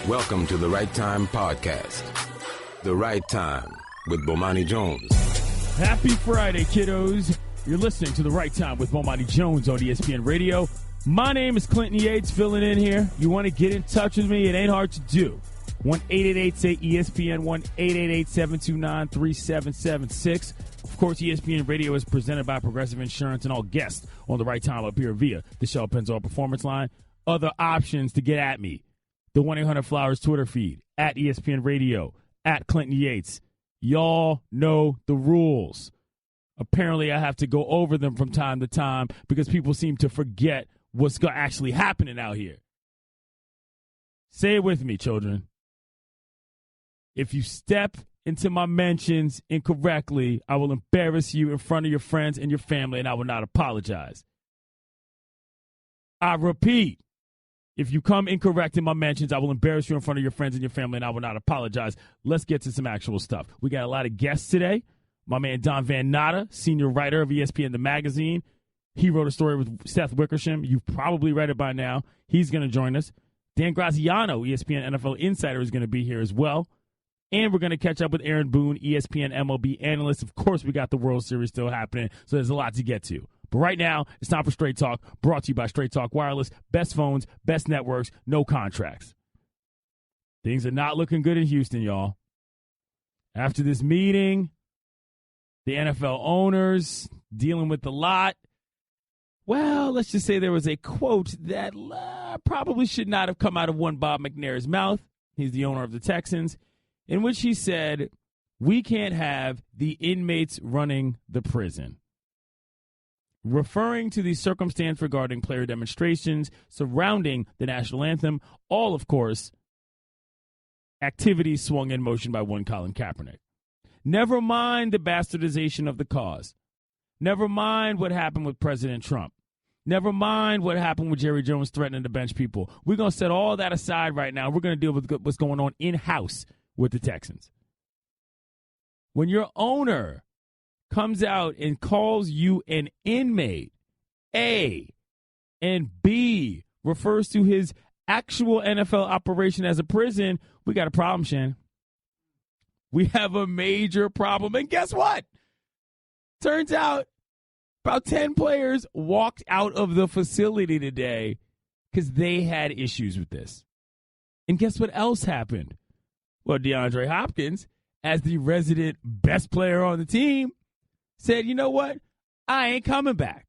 Welcome to the Right Time Podcast. The Right Time with Bomani Jones. Happy Friday, kiddos. You're listening to The Right Time with Bomani Jones on ESPN Radio. My name is Clinton Yates, filling in here. You want to get in touch with me? It ain't hard to do. 1-888-SAY-ESPN, 1-888-729-3776. Of course, ESPN Radio is presented by Progressive Insurance, and all guests on The Right Time up here via the Shell Pennzoil Performance Line. Other options to get at me: the 1-800-Flowers Twitter feed, at ESPN Radio, at Clinton Yates. Y'all know the rules. Apparently, I have to go over them from time to time because people seem to forget what's actually happening out here. Say it with me, children. If you step into my mentions incorrectly, I will embarrass you in front of your friends and your family, and I will not apologize. I repeat, if you come incorrect in my mentions, I will embarrass you in front of your friends and your family, and I will not apologize. Let's get to some actual stuff. We got a lot of guests today. My man Don Van Natta, senior writer of ESPN The Magazine. He wrote a story with Seth Wickersham. You've probably read it by now. He's going to join us. Dan Graziano, ESPN NFL Insider, is going to be here as well. And we're going to catch up with Aaron Boone, ESPN MLB analyst. Of course, we got the World Series still happening, so there's a lot to get to. But right now, it's time for Straight Talk, brought to you by Straight Talk Wireless. Best phones, best networks, no contracts. Things are not looking good in Houston, y'all. After this meeting, the NFL owners dealing with the lot. Well, let's just say there was a quote that probably should not have come out of one Bob McNair's mouth. He's the owner of the Texans, in which he said, "We can't have the inmates running the prison," referring to the circumstance regarding player demonstrations surrounding the national anthem. All, of course, activities swung in motion by one Colin Kaepernick. Never mind the bastardization of the cause. Never mind what happened with President Trump. Never mind what happened with Jerry Jones threatening to bench people. We're going to set all that aside right now. We're going to deal with what's going on in-house with the Texans. When your owner comes out and calls you an inmate, A, and B, refers to his actual NFL operation as a prison, we got a problem, Shannon. We have a major problem. And guess what? Turns out about 10 players walked out of the facility today because they had issues with this. And guess what else happened? Well, DeAndre Hopkins, as the resident best player on the team, said, you know what? I ain't coming back.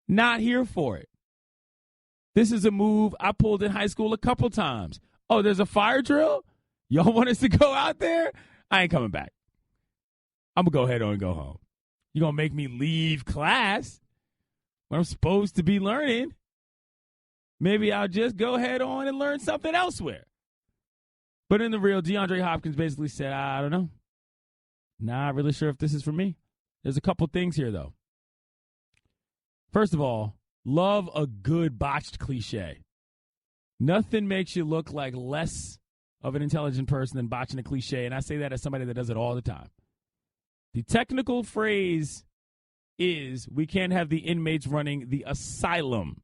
Not here for it. This is a move I pulled in high school a couple times. Oh, there's a fire drill? Y'all want us to go out there? I ain't coming back. I'm going to go ahead on and go home. You're going to make me leave class when I'm supposed to be learning. Maybe I'll just go ahead on and learn something elsewhere. But in the real, DeAndre Hopkins basically said, I don't know. Not really sure if this is for me. There's a couple things here, though. First of all, love a good botched cliche. Nothing makes you look like less of an intelligent person than botching a cliche, and I say that as somebody that does it all the time. The technical phrase is we can't have the inmates running the asylum,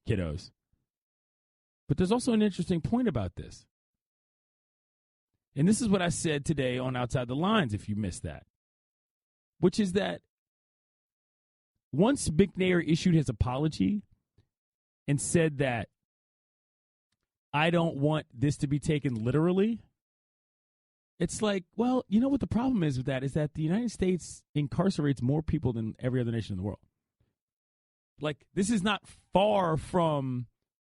kiddos. But there's also an interesting point about this. And this is what I said today on Outside the Lines, if you missed that, which is that once McNair issued his apology and said that I don't want this to be taken literally, it's like, well, you know what the problem is with that is that the United States incarcerates more people than every other nation in the world. Like, this is not far from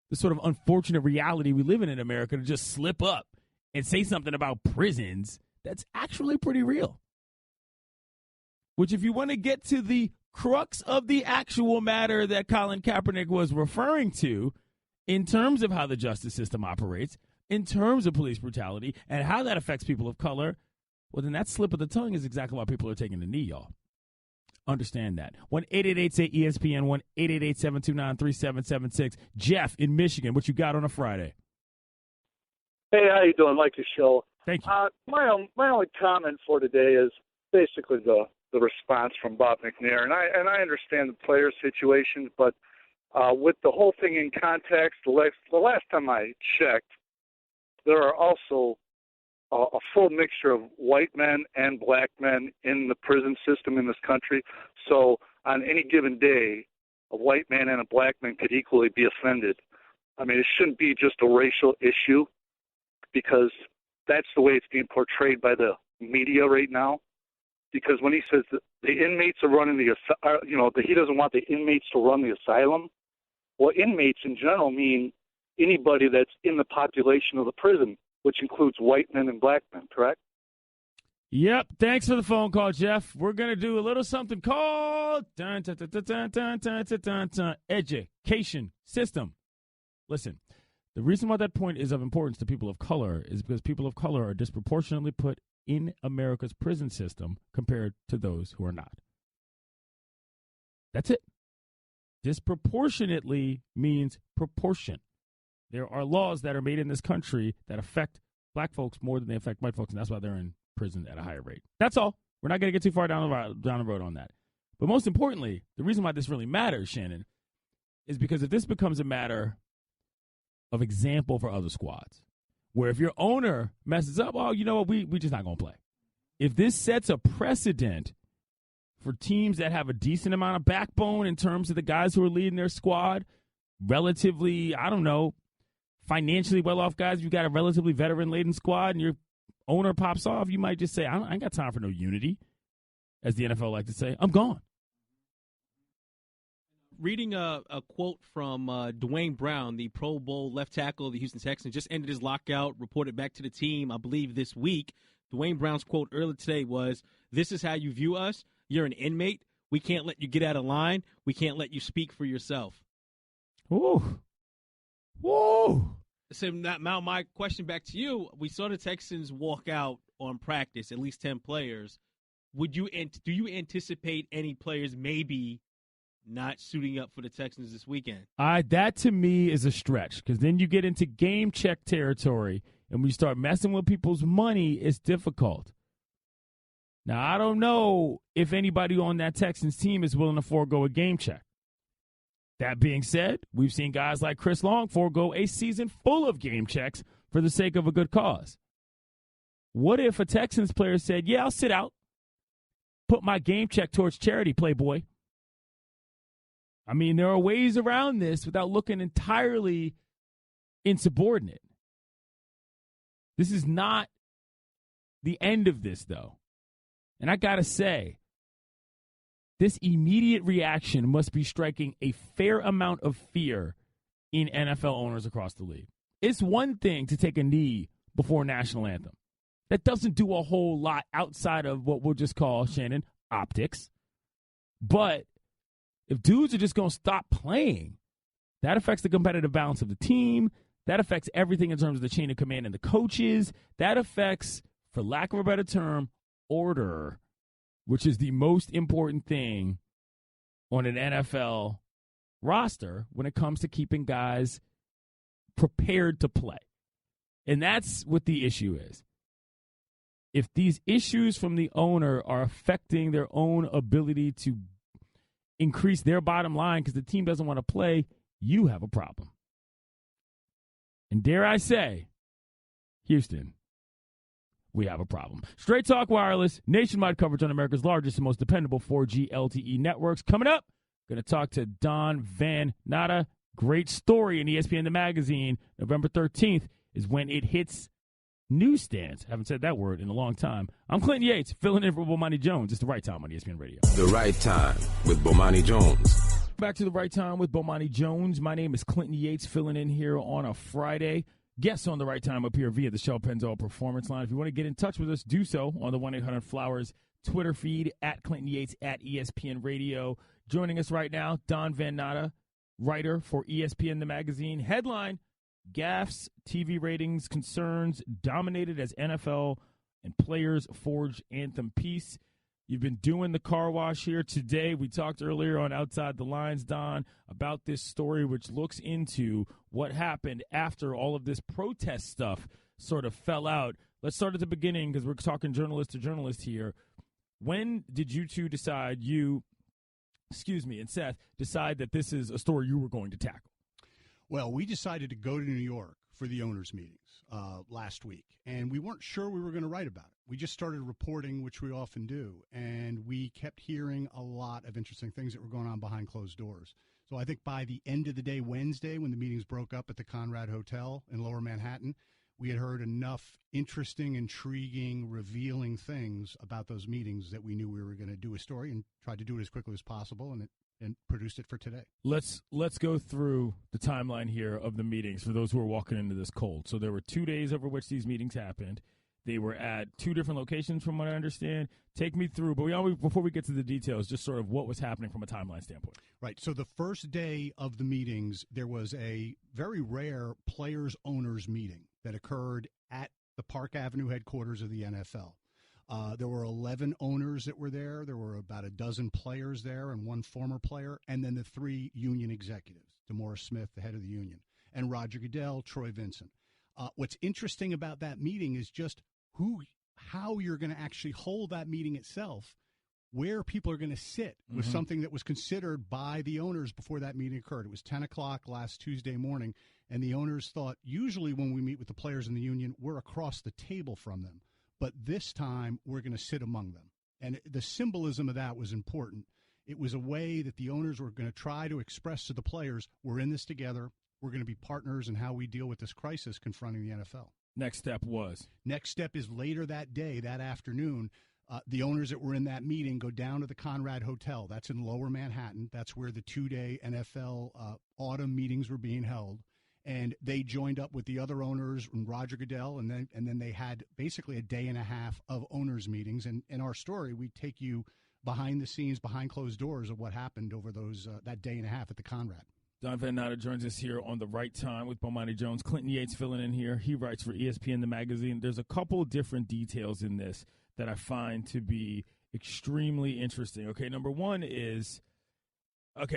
the sort of unfortunate reality we live in America to just slip up and say something about prisons that's actually pretty real. Which, if you want to get to the crux of the actual matter that Colin Kaepernick was referring to in terms of how the justice system operates, in terms of police brutality, and how that affects people of color, well, then that slip of the tongue is exactly why people are taking the knee, y'all. Understand that. 1-888-SAY-ESPN, 1-888-729-3776. Jeff in Michigan, what you got on a Friday? Hey, how you doing? Like the show. Thank you. My only comment for today is basically the response from Bob McNair, and I understand the player situations, but with the whole thing in context, the last time I checked, there are also a full mixture of white men and black men in the prison system in this country. So on any given day, a white man and a black man could equally be offended. I mean, it shouldn't be just a racial issue, because that's the way it's being portrayed by the media right now. Because when he says that the inmates are running that he doesn't want the inmates to run the asylum, well, inmates in general mean anybody that's in the population of the prison, which includes white men and black men, correct? Yep. Thanks for the phone call, Jeff. We're going to do a little something called education system. Listen, the reason why that point is of importance to people of color is because people of color are disproportionately put in America's prison system compared to those who are not. That's it. Disproportionately means proportion. There are laws that are made in this country that affect black folks more than they affect white folks, and that's why they're in prison at a higher rate. That's all. We're not going to get too far down the road on that. But most importantly, the reason why this really matters, Shannon, is because if this becomes a matter of example for other squads, where if your owner messes up, oh, you know what, we just not going to play. If this sets a precedent for teams that have a decent amount of backbone in terms of the guys who are leading their squad, relatively, I don't know, financially well-off guys, you got a relatively veteran-laden squad, and your owner pops off, you might just say, I ain't got time for no unity, as the NFL like to say. I'm gone. Reading a quote from Dwayne Brown, the Pro Bowl left tackle of the Houston Texans, just ended his lockout, reported back to the team, I believe, this week. Dwayne Brown's quote earlier today was, "This is how you view us. You're an inmate. We can't let you get out of line. We can't let you speak for yourself." Ooh. Whoa. So now my question back to you, we saw the Texans walk out on practice, at least 10 players. Do you anticipate any players maybe not suiting up for the Texans this weekend? That to me is a stretch, because then you get into game check territory, and when you start messing with people's money, it's difficult. Now, I don't know if anybody on that Texans team is willing to forego a game check. That being said, we've seen guys like Chris Long forego a season full of game checks for the sake of a good cause. What if a Texans player said, yeah, I'll sit out, put my game check towards charity, playboy? I mean, there are ways around this without looking entirely insubordinate. This is not the end of this, though. And I got to say, this immediate reaction must be striking a fair amount of fear in NFL owners across the league. It's one thing to take a knee before a national anthem. That doesn't do a whole lot outside of what we'll just call, Shannon, optics. But if dudes are just going to stop playing, that affects the competitive balance of the team. That affects everything in terms of the chain of command and the coaches. That affects, for lack of a better term, order, which is the most important thing on an NFL roster when it comes to keeping guys prepared to play. And that's what the issue is. If these issues from the owner are affecting their own ability to increase their bottom line because the team doesn't want to play, you have a problem. And dare I say, Houston, we have a problem. Straight Talk Wireless, nationwide coverage on America's largest and most dependable 4G LTE networks. Coming up, going to talk to Don Van Natta. Great story in ESPN the magazine. November 13th is when it hits newsstands. Haven't said that word in a long time. I'm Clinton Yates, filling in for Bomani Jones. It's the right time on ESPN Radio. The Right Time with Bomani Jones. Back to the right time with Bomani Jones. My name is Clinton Yates, filling in here on a Friday. Guests on the right time up here via the Shell Pennzoil Performance Line. If you want to get in touch with us, do so on the 1-800-Flowers Twitter feed, at Clinton Yates, at ESPN Radio. Joining us right now, Don Van Natta, writer for ESPN the magazine. Headline, gaffes, TV ratings, concerns, dominated as NFL and players forge anthem peace. You've been doing the car wash here today. We talked earlier on Outside the Lines, Don, about this story which looks into what happened after all of this protest stuff sort of fell out. Let's start at the beginning because we're talking journalist to journalist here. When did you two decide, and Seth, decide that this is a story you were going to tackle? Well, we decided to go to New York for the owners' meetings last week, and we weren't sure we were going to write about it. We just started reporting, which we often do, and we kept hearing a lot of interesting things that were going on behind closed doors. So I think by the end of the day Wednesday, when the meetings broke up at the Conrad Hotel in Lower Manhattan, we had heard enough interesting, intriguing, revealing things about those meetings that we knew we were going to do a story and tried to do it as quickly as possible, and produced it for today. Let's go through the timeline here of the meetings for those who are walking into this cold. So there were 2 days over which these meetings happened. They were at 2 different locations from what I understand. Take me through, but before we get to the details, just sort of what was happening from a timeline standpoint. Right. So the first day of the meetings, there was a very rare players-owners meeting that occurred at the Park Avenue headquarters of the NFL. There were 11 owners that were there. There were about a dozen players there and 1 former player, and then the 3 union executives, DeMaurice Smith, the head of the union, and Roger Goodell, Troy Vincent. What's interesting about that meeting is just how you're going to actually hold that meeting itself, where people are going to sit was something that was considered by the owners before that meeting occurred. It was 10 o'clock last Tuesday morning, and the owners thought usually when we meet with the players in the union, we're across the table from them. But this time, we're going to sit among them. And the symbolism of that was important. It was a way that the owners were going to try to express to the players, we're in this together. We're going to be partners in how we deal with this crisis confronting the NFL. Next step was? Next step is later that day, that afternoon, the owners that were in that meeting go down to the Conrad Hotel. That's in Lower Manhattan. That's where the 2-day NFL autumn meetings were being held. And they joined up with the other owners and Roger Goodell, and then they had basically a day and a half of owners meetings. And in our story, we take you behind the scenes, behind closed doors of what happened over that day and a half at the Conrad. Don Van Natta joins us here on The Right Time with Bomani Jones. Clinton Yates filling in here. He writes for ESPN, the magazine. There's a couple different details in this that I find to be extremely interesting. Okay, number one is,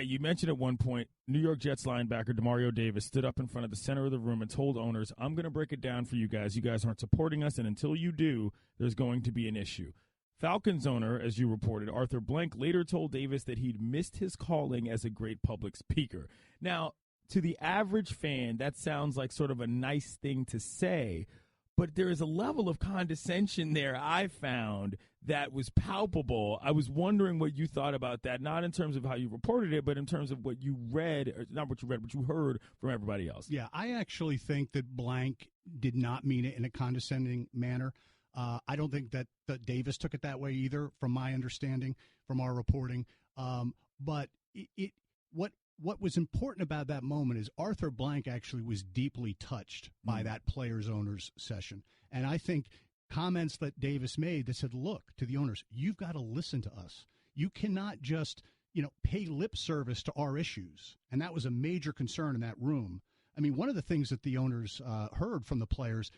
you mentioned at one point, New York Jets linebacker Demario Davis stood up in front of the center of the room and told owners, I'm going to break it down for you guys. You guys aren't supporting us, and until you do, there's going to be an issue. Falcons owner, as you reported, Arthur Blank, later told Davis that he'd missed his calling as a great public speaker. Now, to the average fan, that sounds like sort of a nice thing to say, but there is a level of condescension there I found that was palpable. I was wondering what you thought about that, not in terms of how you reported it, but in terms of what you read, or not what you read, but you heard from everybody else. Yeah, I actually think that Blank did not mean it in a condescending manner. I don't think that Davis took it that way either, from my understanding, from our reporting. But what was important about that moment is Arthur Blank actually was deeply touched by that players-owners session. And I think comments that Davis made that said, look, to the owners, you've got to listen to us. You cannot just, pay lip service to our issues. And that was a major concern in that room. I mean, one of the things that the owners heard from the players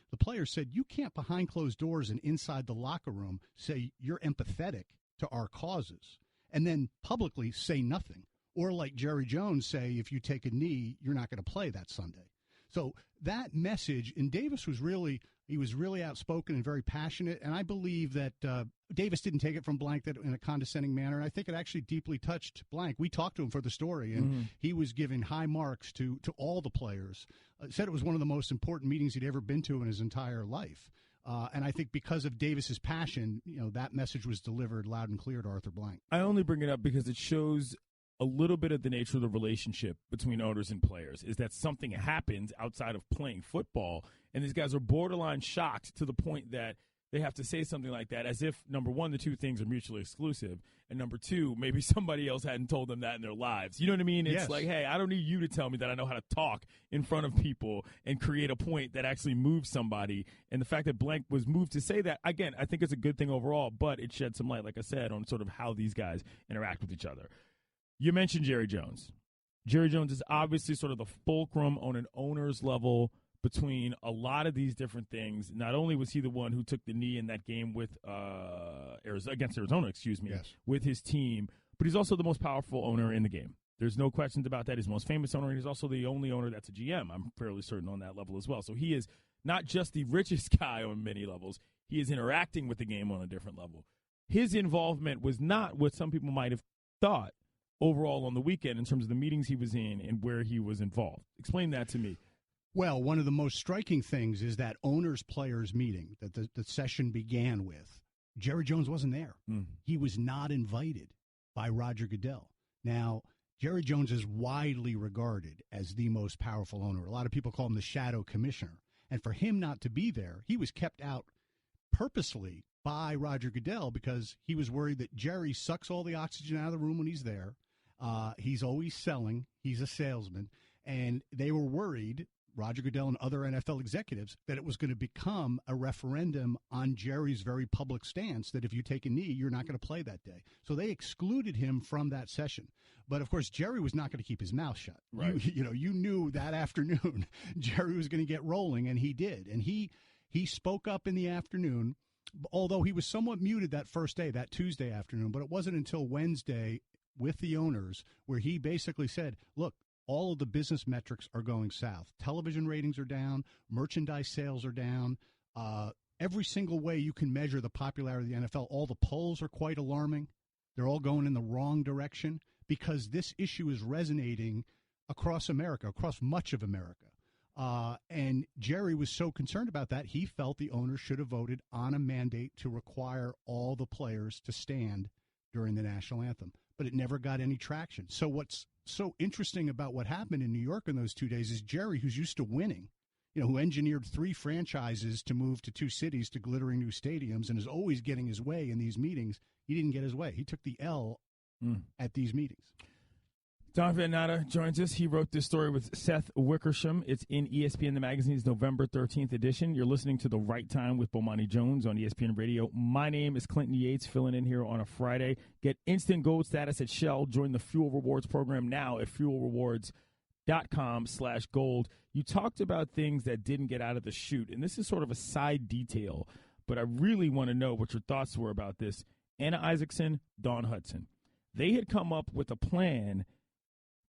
said, you can't behind closed doors and inside the locker room say you're empathetic to our causes and then publicly say nothing. Or like Jerry Jones say, if you take a knee, you're not going to play that Sunday. So that message, and Davis was really outspoken and very passionate. And I believe that Davis didn't take it from Blank that in a condescending manner. And I think it actually deeply touched Blank. We talked to him for the story, and he was giving high marks to all the players. Said it was one of the most important meetings he'd ever been to in his entire life. And I think because of Davis's passion, that message was delivered loud and clear to Arthur Blank. I only bring it up because it shows a little bit of the nature of the relationship between owners and players, is that something happens outside of playing football, and these guys are borderline shocked to the point that they have to say something like that as if, number one, the two things are mutually exclusive, and number two, maybe somebody else hadn't told them that in their lives. You know what I mean? It's like, hey, I don't need you to tell me that I know how to talk in front of people and create a point that actually moves somebody. And the fact that Blank was moved to say that, again, I think it's a good thing overall, but it sheds some light, like I said, on sort of how these guys interact with each other. You mentioned Jerry Jones. Jerry Jones is obviously sort of the fulcrum on an owner's level between a lot of these different things. Not only was he the one who took the knee in that game with against Arizona, with his team, but he's also the most powerful owner in the game. There's no questions about that. He's the most famous owner, and he's also the only owner that's a GM. I'm fairly certain on that level as well. So he is not just the richest guy on many levels. He is interacting with the game on a different level. His involvement was not what some people might have thought overall on the weekend in terms of the meetings he was in and where he was involved. Explain that to me. Well, one of the most striking things is that owners-players meeting that the session began with. Jerry Jones wasn't there. He was not invited by Roger Goodell. Now, Jerry Jones is widely regarded as the most powerful owner. A lot of people call him the shadow commissioner. And for him not to be there, he was kept out purposely by Roger Goodell because he was worried that Jerry sucks all the oxygen out of the room when he's there. He's always selling. He's a salesman. And they were worried, Roger Goodell and other NFL executives, that it was going to become a referendum on Jerry's very public stance that if you take a knee, you're not going to play that day. So they excluded him from that session. But, of course, Jerry was not going to keep his mouth shut. Right. You knew that afternoon Jerry was going to get rolling, and he did. And he spoke up in the afternoon, although he was somewhat muted that first day, that Tuesday afternoon. But it wasn't until Wednesday with the owners where he basically said, look, all of the business metrics are going south. Television ratings are down. Merchandise sales are down. Every single way you can measure the popularity of the NFL, all the polls are quite alarming. They're all going in the wrong direction because this issue is resonating across America, across much of America. And Jerry was so concerned about that, he felt the owners should have voted on a mandate to require all the players to stand during the national anthem. But it never got any traction. So what's so interesting about what happened in New York in those 2 days is Jerry, who's used to winning, who engineered 3 franchises to move to 2 cities to glittering new stadiums and is always getting his way in these meetings, he didn't get his way. He took the L at these meetings. Don Van Natta joins us. He wrote this story with Seth Wickersham. It's in ESPN, the magazine's November 13th edition. You're listening to The Right Time with Bomani Jones on ESPN Radio. My name is Clinton Yates, filling in here on a Friday. Get instant gold status at Shell. Join the Fuel Rewards program now at fuelrewards.com/gold. You talked about things that didn't get out of the chute, and this is sort of a side detail, but I really want to know what your thoughts were about this. Anna Isaacson, Dawn Hudson. They had come up with a plan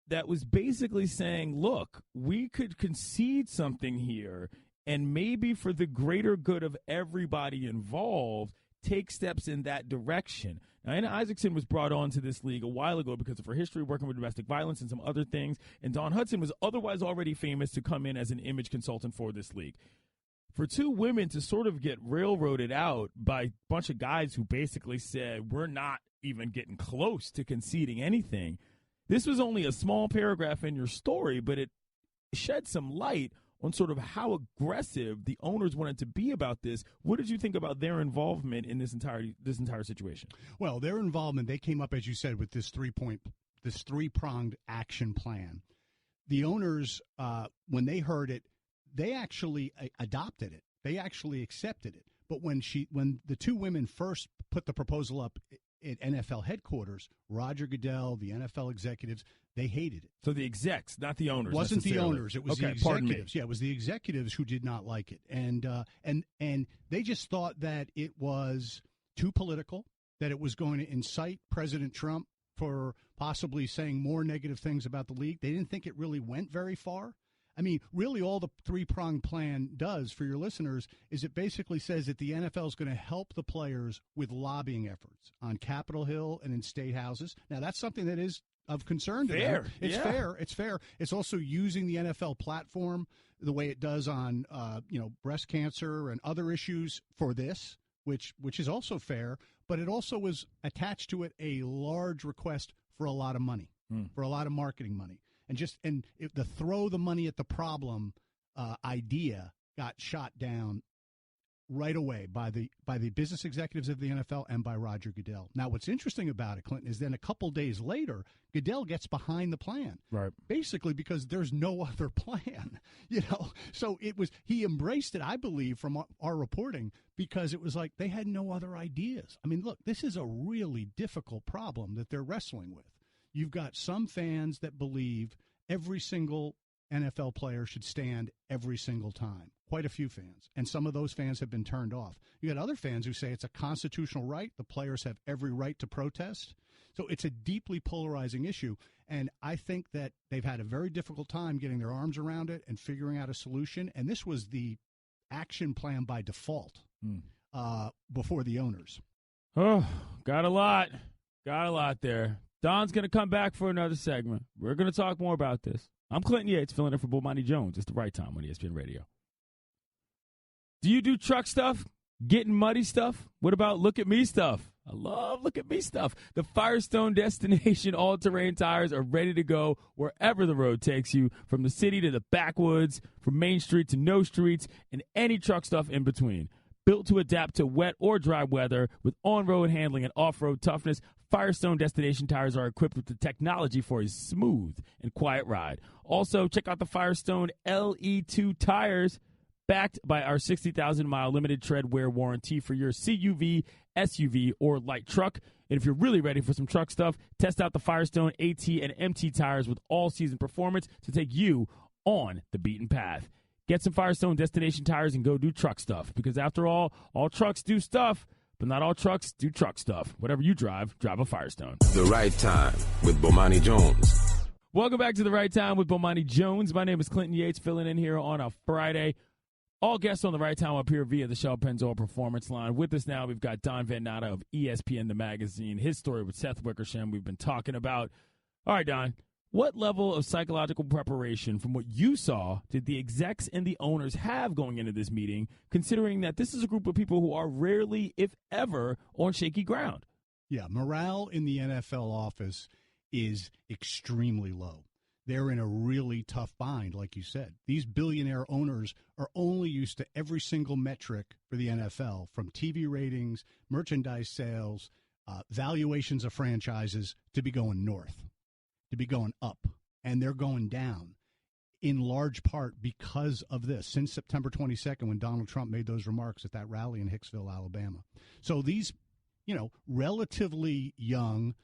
that was basically saying, look, we could concede something here and maybe for the greater good of everybody involved, take steps in that direction. Now, Anna Isaacson was brought on to this league a while ago because of her history working with domestic violence and some other things, and Dawn Hudson was otherwise already famous to come in as an image consultant for this league. For 2 women to sort of get railroaded out by a bunch of guys who basically said, we're not even getting close to conceding anything, this was only a small paragraph in your story, but it shed some light on sort of how aggressive the owners wanted to be about this. What did you think about their involvement in this entire situation? Well, their involvement, they came up, as you said, with this 3-pronged action plan. The owners, when they heard it, they actually adopted it. They actually accepted it. But when the 2 women first put the proposal up at NFL headquarters, Roger Goodell, the NFL executives, they hated it. So the execs, not the owners. It wasn't the owners. It was the executives. Pardon me. Yeah, it was the executives who did not like it. And they just thought that it was too political, that it was going to incite President Trump for possibly saying more negative things about the league. They didn't think it really went very far. I mean, really all the 3-pronged plan does for your listeners is it basically says that the NFL is going to help the players with lobbying efforts on Capitol Hill and in state houses. Now, that's something that is of concern to them. It's fair. It's fair. It's also using the NFL platform the way it does on, breast cancer and other issues for this, which is also fair. But it also was attached to it a large request for a lot of money, for a lot of marketing money. And the throw the money at the problem idea got shot down right away by the business executives of the NFL and by Roger Goodell. Now, what's interesting about it, Clinton, is then a couple days later, Goodell gets behind the plan, right? Basically because there's no other plan, So he embraced it, I believe, from our reporting because it was like they had no other ideas. I mean, look, this is a really difficult problem that they're wrestling with. You've got some fans that believe every single NFL player should stand every single time. Quite a few fans. And some of those fans have been turned off. You got other fans who say it's a constitutional right. The players have every right to protest. So it's a deeply polarizing issue. And I think that they've had a very difficult time getting their arms around it and figuring out a solution. And this was the action plan by default before the owners. Oh, got a lot there. Don's going to come back for another segment. We're going to talk more about this I'm Clinton Yates, filling in for Bomani Jones. It's the right time on ESPN Radio. Do you do truck stuff? Getting muddy stuff? What about look at me stuff? I love look at me stuff. The Firestone Destination all-terrain tires are ready to go wherever the road takes you, from the city to the backwoods, from Main Street to no streets, and any truck stuff in between. Built to adapt to wet or dry weather with on-road handling and off-road toughness, Firestone Destination tires are equipped with the technology for a smooth and quiet ride. Also, check out the Firestone LE2 tires, backed by our 60,000-mile limited tread wear warranty for your CUV, SUV, or light truck. And if you're really ready for some truck stuff, test out the Firestone AT and MT tires with all-season performance to take you on the beaten path. Get some Firestone Destination tires and go do truck stuff, because after all trucks do stuff, but not all trucks do truck stuff. Whatever you drive a Firestone. The Right Time with Bomani Jones. Welcome back to The Right Time with Bomani Jones. My name is Clinton Yates, filling in here on a Friday. All guests on The Right Time up here via the Shell Pennzoil Performance Line. With us now, we've got Don Van Natta of ESPN, the magazine. His story with Seth Wickersham we've been talking about. All right, Don, what level of psychological preparation from what you saw did the execs and the owners have going into this meeting, considering that this is a group of people who are rarely, if ever, on shaky ground? Yeah, morale in the NFL office is extremely low. They're in a really tough bind, like you said. These billionaire owners are only used to every single metric for the NFL, from TV ratings, merchandise sales, valuations of franchises, to be going north, to be going up. And they're going down in large part because of this, since September 22nd, when Donald Trump made those remarks at that rally in Hicksville, Alabama. So these, relatively young,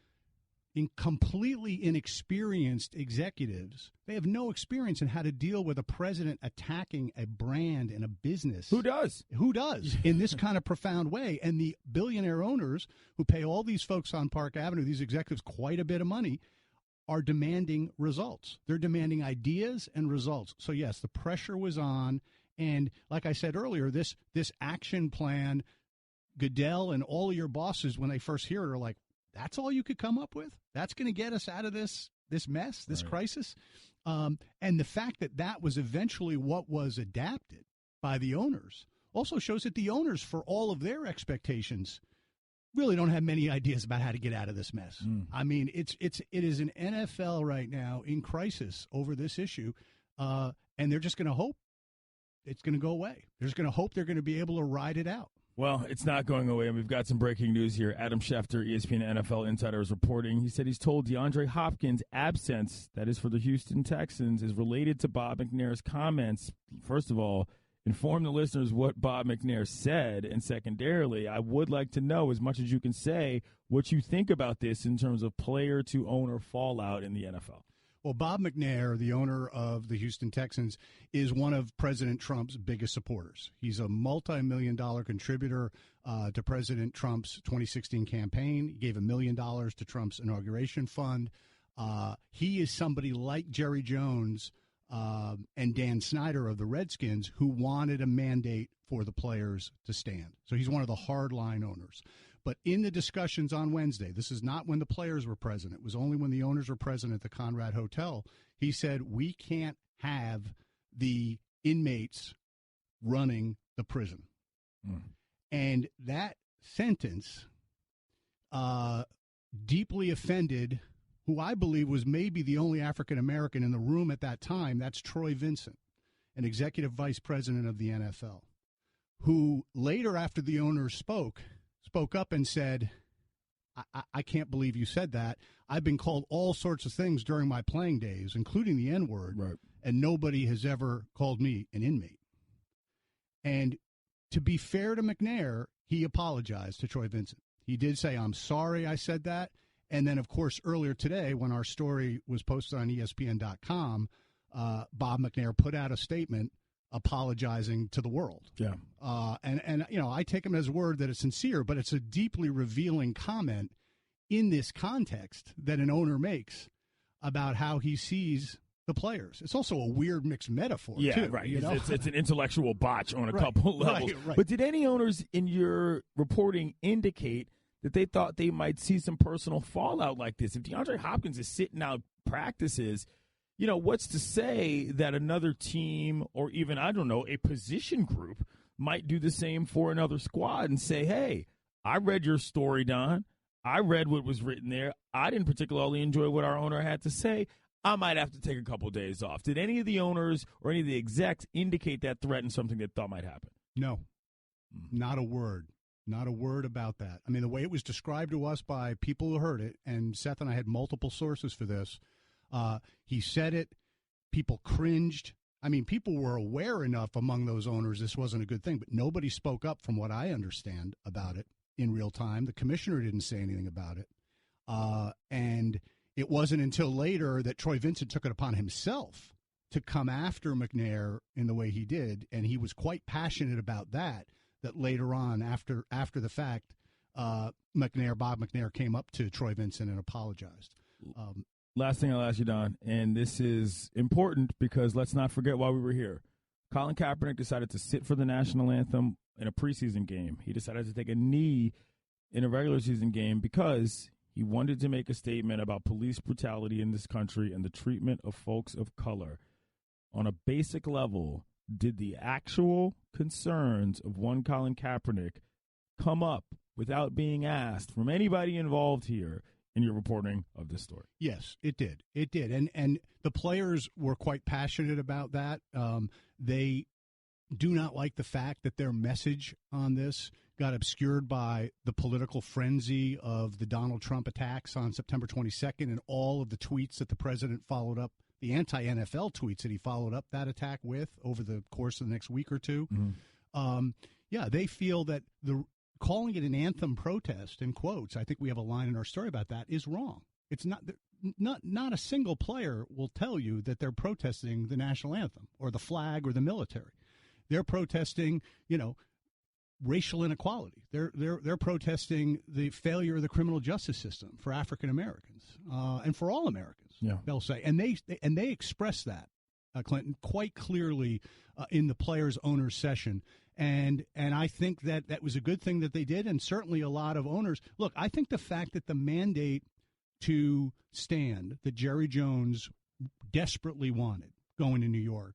completely inexperienced executives, they have no experience in how to deal with a president attacking a brand and a business. Who does in this kind of profound way? And the billionaire owners who pay all these folks on Park Avenue, these executives, quite a bit of money, are demanding results. They're demanding ideas and results. So yes, the pressure was on. And like I said earlier, this action plan, Goodell and all of your bosses, when they first hear it, are like, that's all you could come up with? That's going to get us out of this mess, this crisis? And the fact that was eventually what was adapted by the owners also shows that the owners, for all of their expectations, really don't have many ideas about how to get out of this mess. I mean, it is an NFL right now in crisis over this issue, and they're just going to hope it's going to go away. They're just going to hope they're going to be able to ride it out. Well, it's not going away, and we've got some breaking news here. Adam Schefter, ESPN NFL insider, is reporting. He said he's told DeAndre Hopkins' absence, that is for the Houston Texans, is related to Bob McNair's comments. First of all, inform the listeners what Bob McNair said, and secondarily, I would like to know, as much as you can say, what you think about this in terms of player-to-owner fallout in the NFL. Well, Bob McNair, the owner of the Houston Texans, is one of President Trump's biggest supporters. He's a multi-million-dollar contributor to President Trump's 2016 campaign. He gave $1 million to Trump's inauguration fund. He is somebody like Jerry Jones and Dan Snyder of the Redskins, who wanted a mandate for the players to stand. So he's one of the hardline owners. But in the discussions on Wednesday, this is not when the players were present. It was only when the owners were present at the Conrad Hotel. He said, we can't have the inmates running the prison. And that sentence deeply offended who I believe was maybe the only African-American in the room at that time. That's Troy Vincent, an executive vice president of the NFL, who later, after the owners spoke up and said, I can't believe you said that. I've been called all sorts of things during my playing days, including the N-word, right, and nobody has ever called me an inmate. And to be fair to McNair, he apologized to Troy Vincent. He did say, I'm sorry I said that. And then, of course, earlier today, when our story was posted on ESPN.com, Bob McNair put out a statement apologizing to the world. Yeah. And I take him as a word that it's sincere, but it's a deeply revealing comment in this context that an owner makes about how he sees the players. It's also a weird mixed metaphor, too. Right. It's an intellectual botch on a couple levels. Right. But did any owners in your reporting indicate that they thought they might see some personal fallout like this? If DeAndre Hopkins is sitting out practices, what's to say that another team or even, I don't know, a position group might do the same for another squad and say, hey, I read your story, Don. I read what was written there. I didn't particularly enjoy what our owner had to say. I might have to take a couple days off. Did any of the owners or any of the execs indicate that threat and something they thought might happen? No, not a word. Not a word about that. I mean, the way it was described to us by people who heard it, and Seth and I had multiple sources for this, he said it, people cringed. I mean, people were aware enough among those owners this wasn't a good thing, but nobody spoke up from what I understand about it in real time. The commissioner didn't say anything about it. And it wasn't until later that Troy Vincent took it upon himself to come after McNair in the way he did, and he was quite passionate about that later on, after the fact, Bob McNair came up to Troy Vincent and apologized. Last thing I'll ask you, Don, and this is important because let's not forget why we were here. Colin Kaepernick decided to sit for the national anthem in a preseason game. He decided to take a knee in a regular season game because he wanted to make a statement about police brutality in this country and the treatment of folks of color. On a basic level, did the actual concerns of one Colin Kaepernick come up without being asked from anybody involved here in your reporting of this story? Yes, it did. It did. And the players were quite passionate about that. They do not like the fact that their message on this got obscured by the political frenzy of the Donald Trump attacks on September 22nd and all of the tweets that the president followed up, the anti-NFL tweets that he followed up that attack with over the course of the next week or two. Mm-hmm. They feel that calling it an anthem protest, in quotes, I think we have a line in our story about that, is wrong. It's not a single player will tell you that they're protesting the national anthem or the flag or the military. They're protesting, racial inequality. They're protesting the failure of the criminal justice system for African Americans and for all Americans. Yeah. They'll say, and they express that, Clinton, quite clearly in the players' owners session. And I think that was a good thing that they did, and certainly a lot of owners. Look, I think the fact that the mandate to stand that Jerry Jones desperately wanted going to New York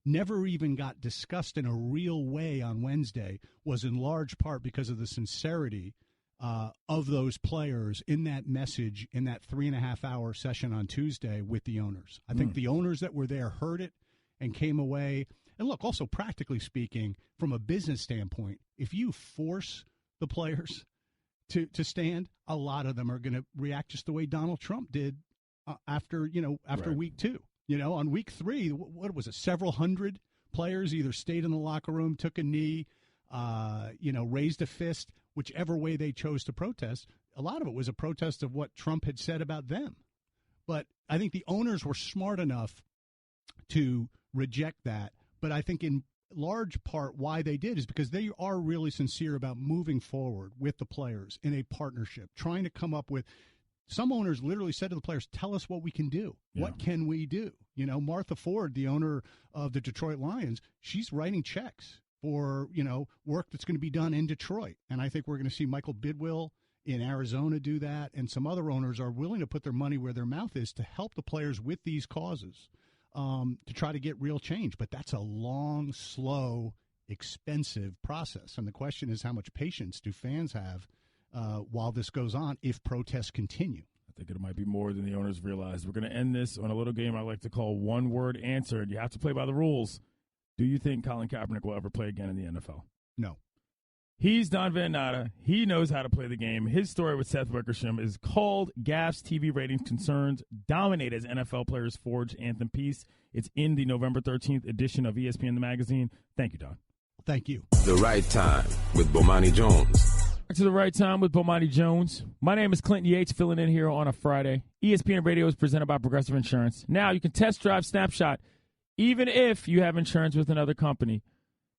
never even got discussed in a real way on Wednesday was in large part because of the sincerity of those players in that message in that 3.5-hour session on Tuesday with the owners. I think the owners that were there heard it and came away. And look, also practically speaking, from a business standpoint, if you force the players to stand, a lot of them are going to react just the way Donald Trump did after right. Week 2. On week 3, what was it? Several hundred players either stayed in the locker room, took a knee, raised a fist, whichever way they chose to protest. A lot of it was a protest of what Trump had said about them. But I think the owners were smart enough to reject that. But I think in large part why they did is because they are really sincere about moving forward with the players in a partnership, trying to come up with. Some owners literally said to the players, tell us what we can do. Yeah. What can we do? Martha Ford, the owner of the Detroit Lions, she's writing checks for, work that's going to be done in Detroit. And I think we're going to see Michael Bidwill in Arizona do that. And some other owners are willing to put their money where their mouth is to help the players with these causes to try to get real change. But that's a long, slow, expensive process. And the question is, how much patience do fans have while this goes on if protests continue? I think it might be more than the owners realize. We're going to end this on a little game I like to call one-word answer. You have to play by the rules. Do you think Colin Kaepernick will ever play again in the NFL? No. He's Don Van Natta. He knows how to play the game. His story with Seth Wickersham is called Gaff's TV Ratings Concerns Dominate as NFL Players Forge Anthem Peace. It's in the November 13th edition of ESPN the Magazine. Thank you, Don. Thank you. The Right Time with Bomani Jones. To the Right Time with Bomani Jones. My name is Clinton Yates, filling in here on a Friday. ESPN Radio is presented by Progressive Insurance. Now you can test drive Snapshot, even if you have insurance with another company.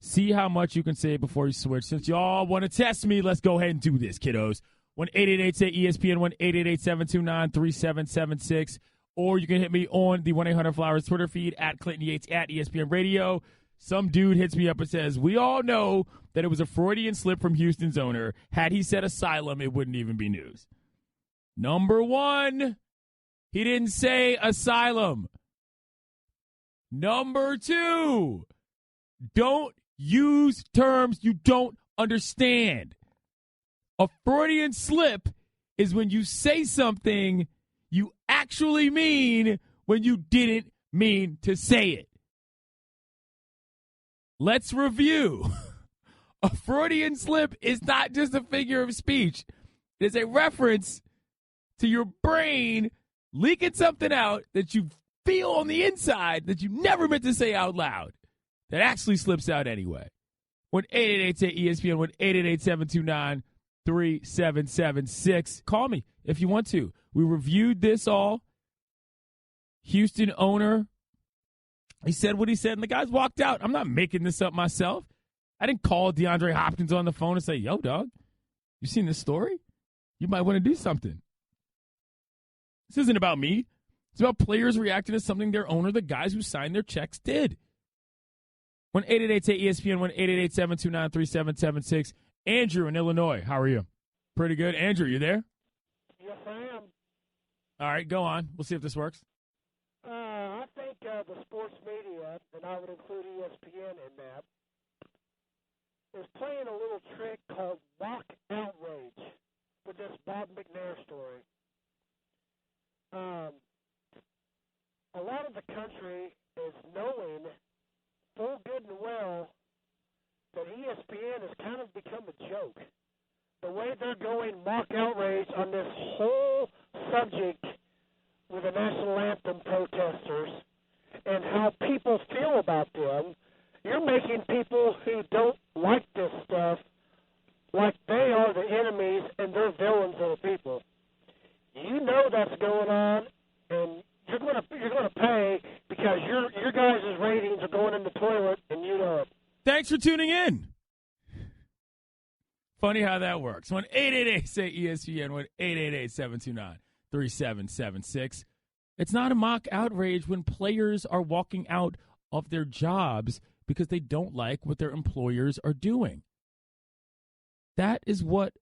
See how much you can save before you switch. Since you all want to test me, let's go ahead and do this, kiddos. 1-888-ESPN, 1-888-729-3776. Or you can hit me on the 1-800-Flowers Twitter feed at Clinton Yates at ESPN Radio. Some dude hits me up and says, we all know that it was a Freudian slip from Houston's owner. Had he said asylum, it wouldn't even be news. Number one, he didn't say asylum. Number 2, don't use terms you don't understand. A Freudian slip is when you say something you actually mean when you didn't mean to say it. Let's review. A Freudian slip is not just a figure of speech. It is a reference to your brain leaking something out that you feel on the inside that you never meant to say out loud. That actually slips out anyway. 1-888-ESPN, 1-888-729-3776. Call me if you want to. We reviewed this all. Houston owner, he said what he said, and the guys walked out. I'm not making this up myself. I didn't call DeAndre Hopkins on the phone and say, yo, dog, you seen this story? You might want to do something. This isn't about me. It's about players reacting to something their owner, the guys who signed their checks, did. 1-888-ESPN, 1-888-729-3776. Andrew in Illinois, how are you? Pretty good. Andrew, you there? Yes, I am. All right, go on. We'll see if this works. I think the sports media, and I would include ESPN in that, is playing a little trick called mock outrage with this Bob McNair story. A lot of the country is knowing full good and well that ESPN has kind of become a joke. The way they're going mock outrage on this whole subject with the national anthem protesters and how people feel about them, you're making people who don't like this stuff like they are the enemies and they're villains of the people. You know that's going on, and you're going to pay because your guys' ratings are going in the toilet, and you know it. Thanks for tuning in. Funny how that works. 1-888-ESPN, 1-888-729-3776. It's not a mock outrage when players are walking out of their jobs because they don't like what their employers are doing. That is what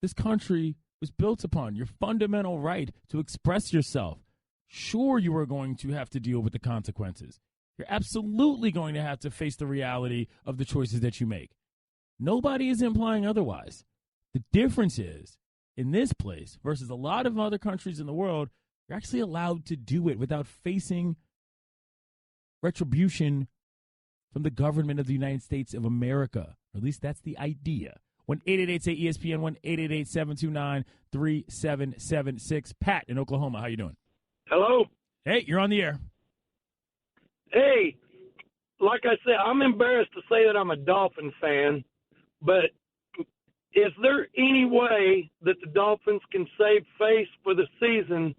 this country was built upon, your fundamental right to express yourself. Sure, you are going to have to deal with the consequences. You're absolutely going to have to face the reality of the choices that you make. Nobody is implying otherwise. The difference is, in this place versus a lot of other countries in the world, you're actually allowed to do it without facing retribution from the government of the United States of America. Or at least that's the idea. 1-888-ESPN, 1-888-729-3776. Pat in Oklahoma, how you doing? Hello. Hey, you're on the air. Hey, like I said, I'm embarrassed to say that I'm a Dolphin fan, but is there any way that the Dolphins can save face for the season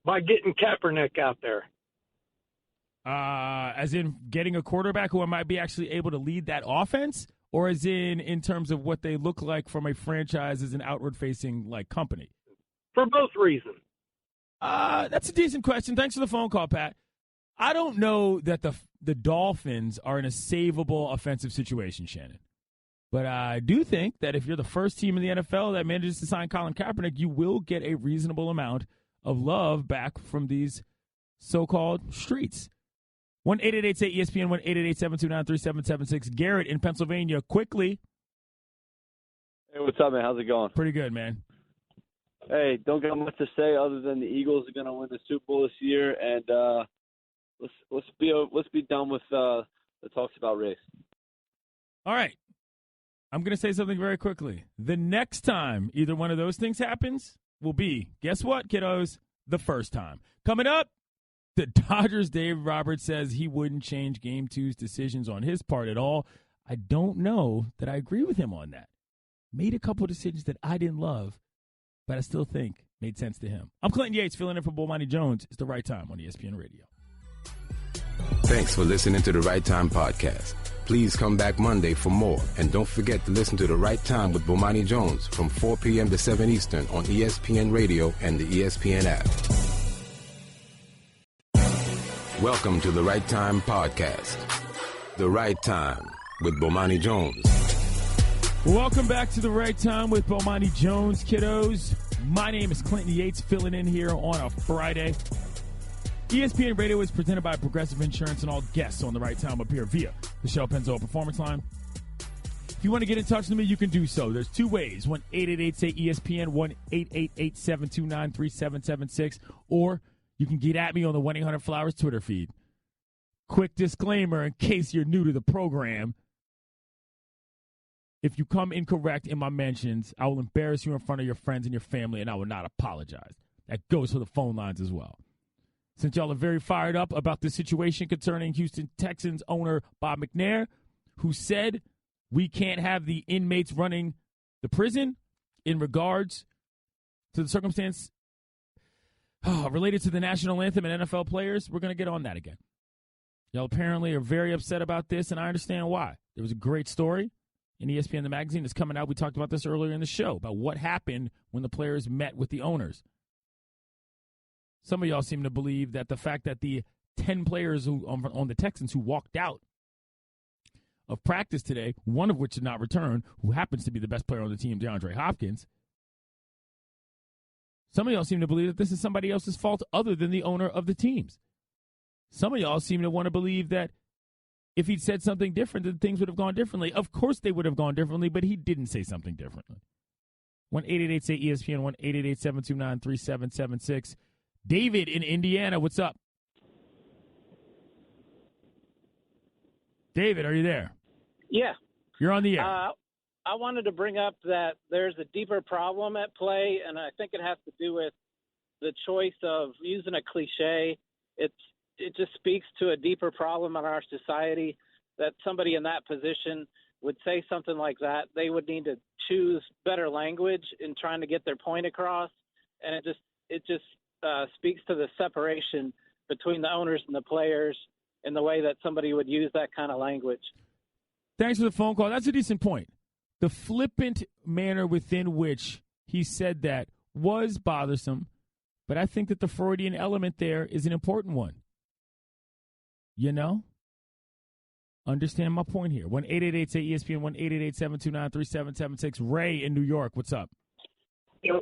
by getting Kaepernick out there? As in getting a quarterback who might be actually able to lead that offense? Or as in terms of what they look like from a franchise as an outward-facing like company? For both reasons. That's a decent question. Thanks for the phone call, Pat. I don't know that the Dolphins are in a savable offensive situation, Shannon. But I do think that if you're the first team in the NFL that manages to sign Colin Kaepernick, you will get a reasonable amount of love back from these so-called streets. 1-888-ESPN, 1-888-729-3776. Garrett in Pennsylvania, quickly. Hey, what's up, man? How's it going? Pretty good, man. Hey, don't got much to say other than the Eagles are going to win the Super Bowl this year, and let's be done with the talks about race. All right. I'm going to say something very quickly. The next time either one of those things happens will be, guess what, kiddos? The first time. Coming up, the Dodgers' Dave Roberts says he wouldn't change Game 2's decisions on his part at all. I don't know that I agree with him on that. Made a couple of decisions that I didn't love, but I still think made sense to him. I'm Clinton Yates, filling in for Bomani Jones. It's The Right Time on ESPN Radio. Thanks for listening to The Right Time podcast. Please come back Monday for more. And don't forget to listen to The Right Time with Bomani Jones from 4 p.m. to 7 Eastern on ESPN Radio and the ESPN app. Welcome to The Right Time podcast. The Right Time with Bomani Jones. Welcome back to The Right Time with Bomani Jones, kiddos. My name is Clinton Yates, filling in here on a Friday. ESPN Radio is presented by Progressive Insurance, and all guests on the right time appear via the Shell Pennzoil Performance Line. If you want to get in touch with me, you can do so. There's two ways. 1-888-SAY-ESPN, 1-888-729-3776, or you can get at me on the 1-800-Flowers Twitter feed. Quick disclaimer in case you're new to the program. If you come incorrect in my mentions, I will embarrass you in front of your friends and your family, and I will not apologize. That goes for the phone lines as well. Since y'all are very fired up about the situation concerning Houston Texans owner Bob McNair, who said we can't have the inmates running the prison in regards to the circumstance related to the national anthem and NFL players, we're going to get on that again. Y'all apparently are very upset about this, and I understand why. There was a great story in ESPN, the magazine, that's coming out. We talked about this earlier in the show, about what happened when the players met with the owners. Some of y'all seem to believe that the fact that the 10 players who on the Texans who walked out of practice today, one of which did not return, who happens to be the best player on the team, DeAndre Hopkins, some of y'all seem to believe that this is somebody else's fault other than the owner of the teams. Some of y'all seem to want to believe that if he'd said something different, then things would have gone differently. Of course they would have gone differently, but he didn't say something differently. 1-888-SAY-ESPN, 1-888-729-3776. David in Indiana, what's up? David, are you there? Yeah. You're on the air. I wanted to bring up that there's a deeper problem at play, and I think it has to do with the choice of using a cliche. It just speaks to a deeper problem in our society that somebody in that position would say something like that. They would need to choose better language in trying to get their point across, and it just speaks to the separation between the owners and the players in the way that somebody would use that kind of language. Thanks for the phone call. That's a decent point. The flippant manner within which he said that was bothersome, but I think that the Freudian element there is an important one. You know? Understand my point here. 1-888-SAY-ESPN, 1-888-729-3776. Ray in New York, what's up? Yo,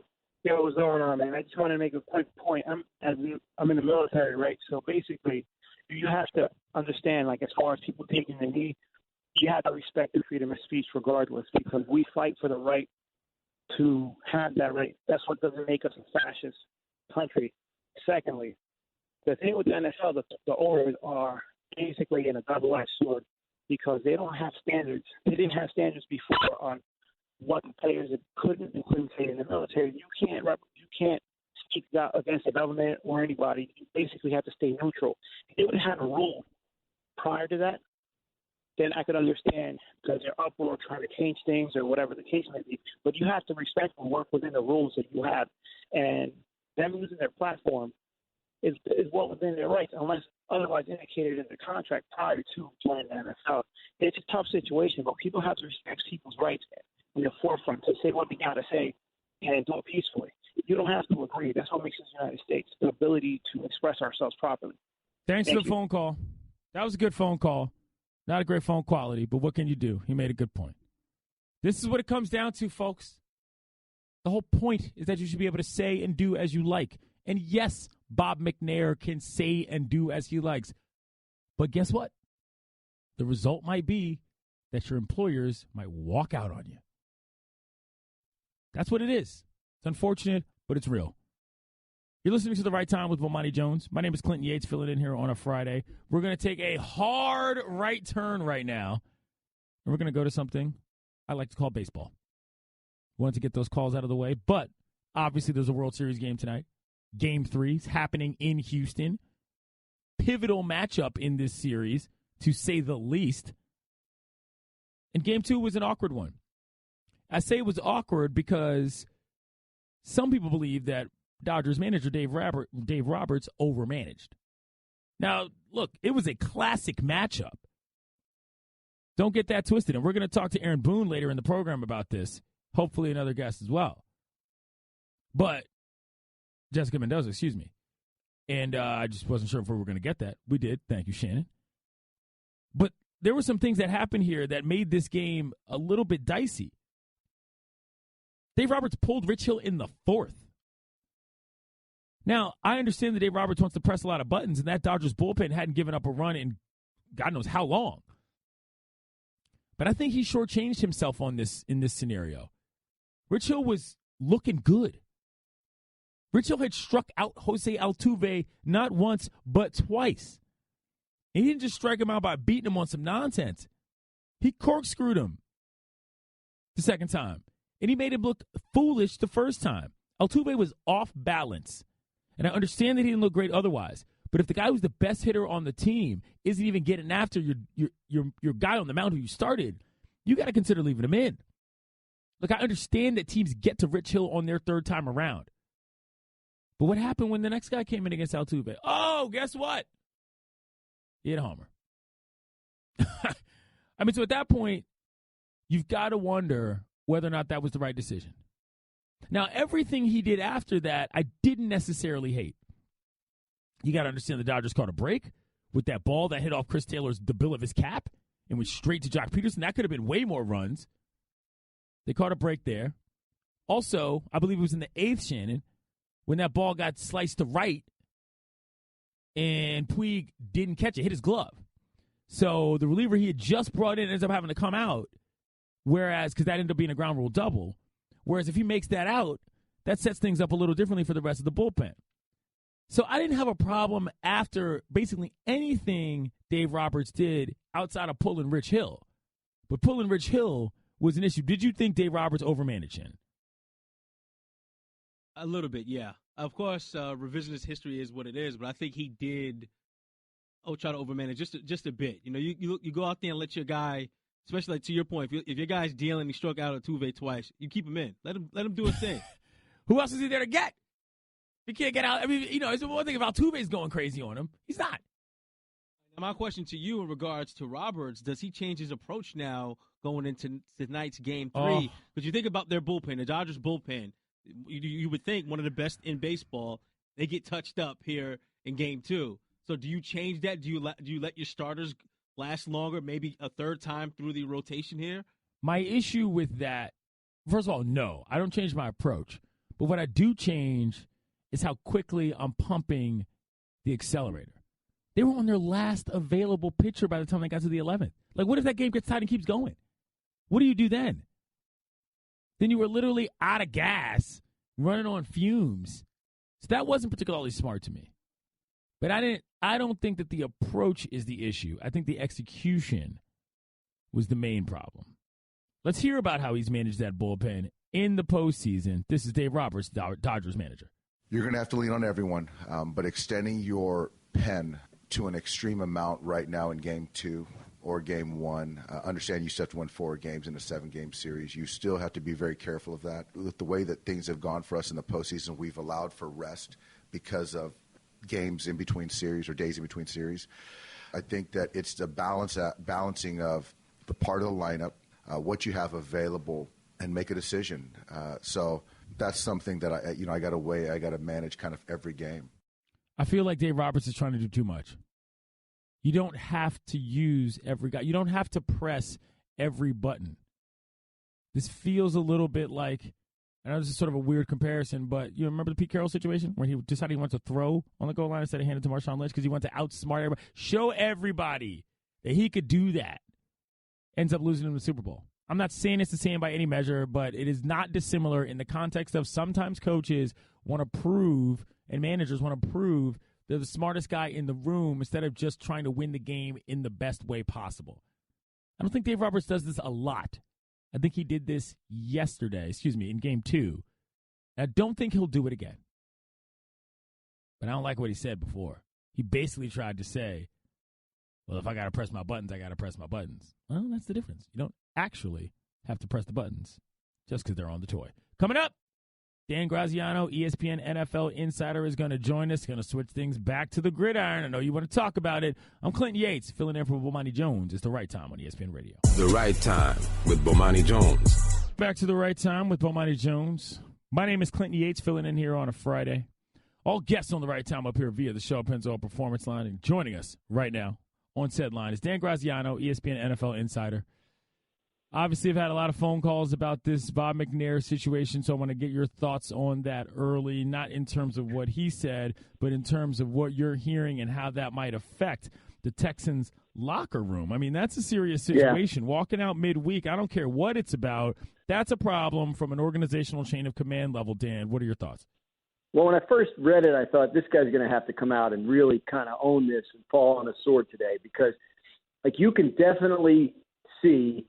what's going on, man? I just want to make a quick point. I'm in the military, right? So basically, you have to understand, like, as far as people taking the knee, you have to respect the freedom of speech regardless, because we fight for the right to have that right. That's what doesn't make us a fascist country. Secondly, the thing with the NFL, the owners are basically in a double-edged sword because they don't have standards. They didn't have standards before on what the players couldn't and couldn't say in the military. You can't speak against the government or anybody. You basically have to stay neutral. If they would have had a rule prior to that, then I could understand because they're up or trying to change things or whatever the case may be. But you have to respect and work within the rules that you have. And them using their platform is well within their rights, unless otherwise indicated in the contract prior to joining the NFL. It's a tough situation, but people have to respect people's rights in the forefront to say what they got to say and do it peacefully. You don't have to agree. That's what makes us the United States, the ability to express ourselves properly. Thanks for the phone call. That was a good phone call. Not a great phone quality, but what can you do? He made a good point. This is what it comes down to, folks. The whole point is that you should be able to say and do as you like. And yes, Bob McNair can say and do as he likes. But guess what? The result might be that your employers might walk out on you. That's what it is. It's unfortunate, but it's real. You're listening to The Right Time with Bomani Jones. My name is Clinton Yates, filling in here on a Friday. We're going to take a hard right turn right now, and we're going to go to something I like to call baseball. Wanted to get those calls out of the way, but obviously there's a World Series game tonight. Game 3 is happening in Houston. Pivotal matchup in this series, to say the least. And Game 2 was an awkward one. I say it was awkward because some people believe that Dodgers manager Dave Roberts overmanaged. Now, look, it was a classic matchup. Don't get that twisted. And we're going to talk to Aaron Boone later in the program about this. Hopefully another guest as well. But Jessica Mendoza, excuse me. And I just wasn't sure if we were going to get that. We did. Thank you, Shannon. But there were some things that happened here that made this game a little bit dicey. Dave Roberts pulled Rich Hill in the 4th. Now, I understand that Dave Roberts wants to press a lot of buttons, and that Dodgers bullpen hadn't given up a run in God knows how long. But I think he shortchanged himself in this scenario. Rich Hill was looking good. Rich Hill had struck out Jose Altuve not once, but twice. And he didn't just strike him out by beating him on some nonsense. He corkscrewed him the second time. And he made him look foolish the first time. Altuve was off balance. And I understand that he didn't look great otherwise. But if the guy who's the best hitter on the team isn't even getting after your guy on the mound who you started, you got to consider leaving him in. Look, I understand that teams get to Rich Hill on their third time around. But what happened when the next guy came in against Altuve? Oh, guess what? He hit a homer. I mean, so at that point, you've got to wonder whether or not that was the right decision. Now, everything he did after that, I didn't necessarily hate. You got to understand the Dodgers caught a break with that ball that hit off Chris Taylor's the bill of his cap and went straight to Jock Peterson. That could have been way more runs. They caught a break there. Also, I believe it was in the eighth, Shannon, when that ball got sliced to right and Puig didn't catch it, hit his glove. So the reliever he had just brought in ends up having to come out, whereas, because that ended up being a ground rule double. Whereas if he makes that out, that sets things up a little differently for the rest of the bullpen. So I didn't have a problem after basically anything Dave Roberts did outside of pulling Rich Hill. But pulling Rich Hill was an issue. Did you think Dave Roberts overmanaged him? A little bit, yeah. Of course, revisionist history is what it is, but I think he did try to overmanage just a bit. You know, you go out there and let your guy, especially like to your point, if your guy's dealing, he struck out Altuve twice, you keep him in. Let him do his thing. Who else is he there to get? He can't get out. I mean, you know, it's one thing if Altuve's going crazy on him. He's not. My question to you in regards to Roberts, does he change his approach now going into tonight's game 3? Because you think about their bullpen, the Dodgers bullpen, you would think one of the best in baseball. They get touched up here in game 2. So do you change that? Do you let your starters last longer, maybe a third time through the rotation here? My issue with that, first of all, no, I don't change my approach. But what I do change is how quickly I'm pumping the accelerator. They were on their last available pitcher by the time they got to the 11th. Like, what if that game gets tied and keeps going? What do you do then? Then you were literally out of gas, running on fumes. So that wasn't particularly smart to me. But I don't think that the approach is the issue. I think the execution was the main problem. Let's hear about how he's managed that bullpen in the postseason. This is Dave Roberts, Dodgers manager. You're going to have to lean on everyone, but extending your pen to an extreme amount right now in Game 2 or Game 1, understand you still have to win 4 games in a 7-game series. You still have to be very careful of that. With the way that things have gone for us in the postseason, we've allowed for rest because of games in between series or days in between series. I think that it's the balancing of the part of the lineup, what you have available, and make a decision. So that's something that I got to weigh. I got to manage kind of every game. I feel like Dave Roberts is trying to do too much. You don't have to use every guy. You don't have to press every button. This feels a little bit like, I know this is sort of a weird comparison, but you remember the Pete Carroll situation where he decided he wanted to throw on the goal line instead of hand it to Marshawn Lynch because he wanted to outsmart everybody. Show everybody that he could do that. Ends up losing in the Super Bowl. I'm not saying it's the same by any measure, but it is not dissimilar in the context of sometimes coaches want to prove and managers want to prove they're the smartest guy in the room instead of just trying to win the game in the best way possible. I don't think Dave Roberts does this a lot. I think he did this in Game 2. I don't think he'll do it again. But I don't like what he said before. He basically tried to say, well, if I got to press my buttons, I got to press my buttons. Well, that's the difference. You don't actually have to press the buttons just because they're on the toy. Coming up, Dan Graziano, ESPN NFL Insider, is going to join us. Going to switch things back to the gridiron. I know you want to talk about it. I'm Clinton Yates, filling in for Bomani Jones. It's The Right Time on ESPN Radio. The Right Time with Bomani Jones. Back to The Right Time with Bomani Jones. My name is Clinton Yates, filling in here on a Friday. All guests on The Right Time up here via the Shell Pennzoil Performance Line. And joining us right now on said line is Dan Graziano, ESPN NFL Insider. Obviously, I've had a lot of phone calls about this Bob McNair situation, so I want to get your thoughts on that early, not in terms of what he said, but in terms of what you're hearing and how that might affect the Texans' locker room. I mean, that's a serious situation. Yeah. Walking out midweek, I don't care what it's about, that's a problem from an organizational chain of command level. Dan, what are your thoughts? Well, when I first read it, I thought this guy's going to have to come out and really kind of own this and fall on a sword today because, like, you can definitely see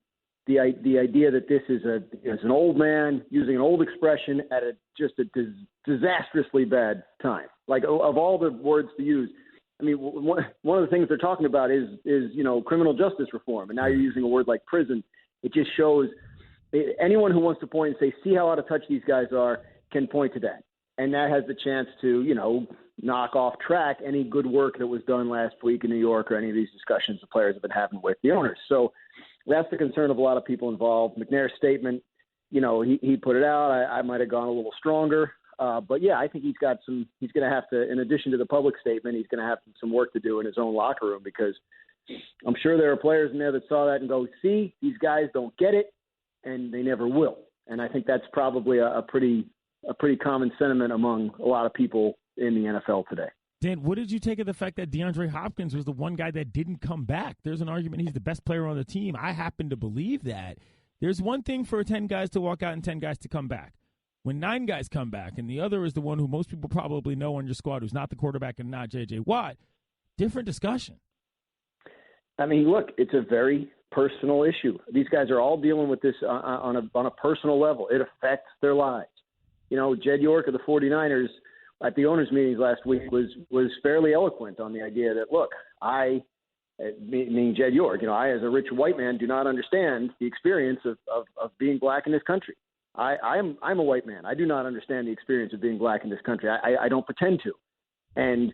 the idea that this is an old man using an old expression at just a disastrously bad time. Like, of all the words to use, I mean, one of the things they're talking about is criminal justice reform, and now you're using a word like prison. It just shows anyone who wants to point and say, see how out of touch these guys are, can point to that. And that has the chance to, knock off track any good work that was done last week in New York or any of these discussions the players have been having with the owners. So that's the concern of a lot of people involved. McNair's statement, he put it out. I might have gone a little stronger. But, yeah, I think he's going to have to, in addition to the public statement, he's going to have some work to do in his own locker room because I'm sure there are players in there that saw that and go, see, these guys don't get it, and they never will. And I think that's probably a pretty common sentiment among a lot of people in the NFL today. Dan, what did you take of the fact that DeAndre Hopkins was the one guy that didn't come back? There's an argument he's the best player on the team. I happen to believe that. There's one thing for 10 guys to walk out and 10 guys to come back. When 9 guys come back, and the other is the one who most people probably know on your squad who's not the quarterback and not J.J. Watt, different discussion. I mean, look, it's a very personal issue. These guys are all dealing with this on a personal level. It affects their lives. Jed York of the 49ers at the owners' meetings last week was fairly eloquent on the idea that, look, meaning Jed York, I as a rich white man do not understand the experience of being black in this country. I'm a white man. I do not understand the experience of being black in this country. I don't pretend to. And,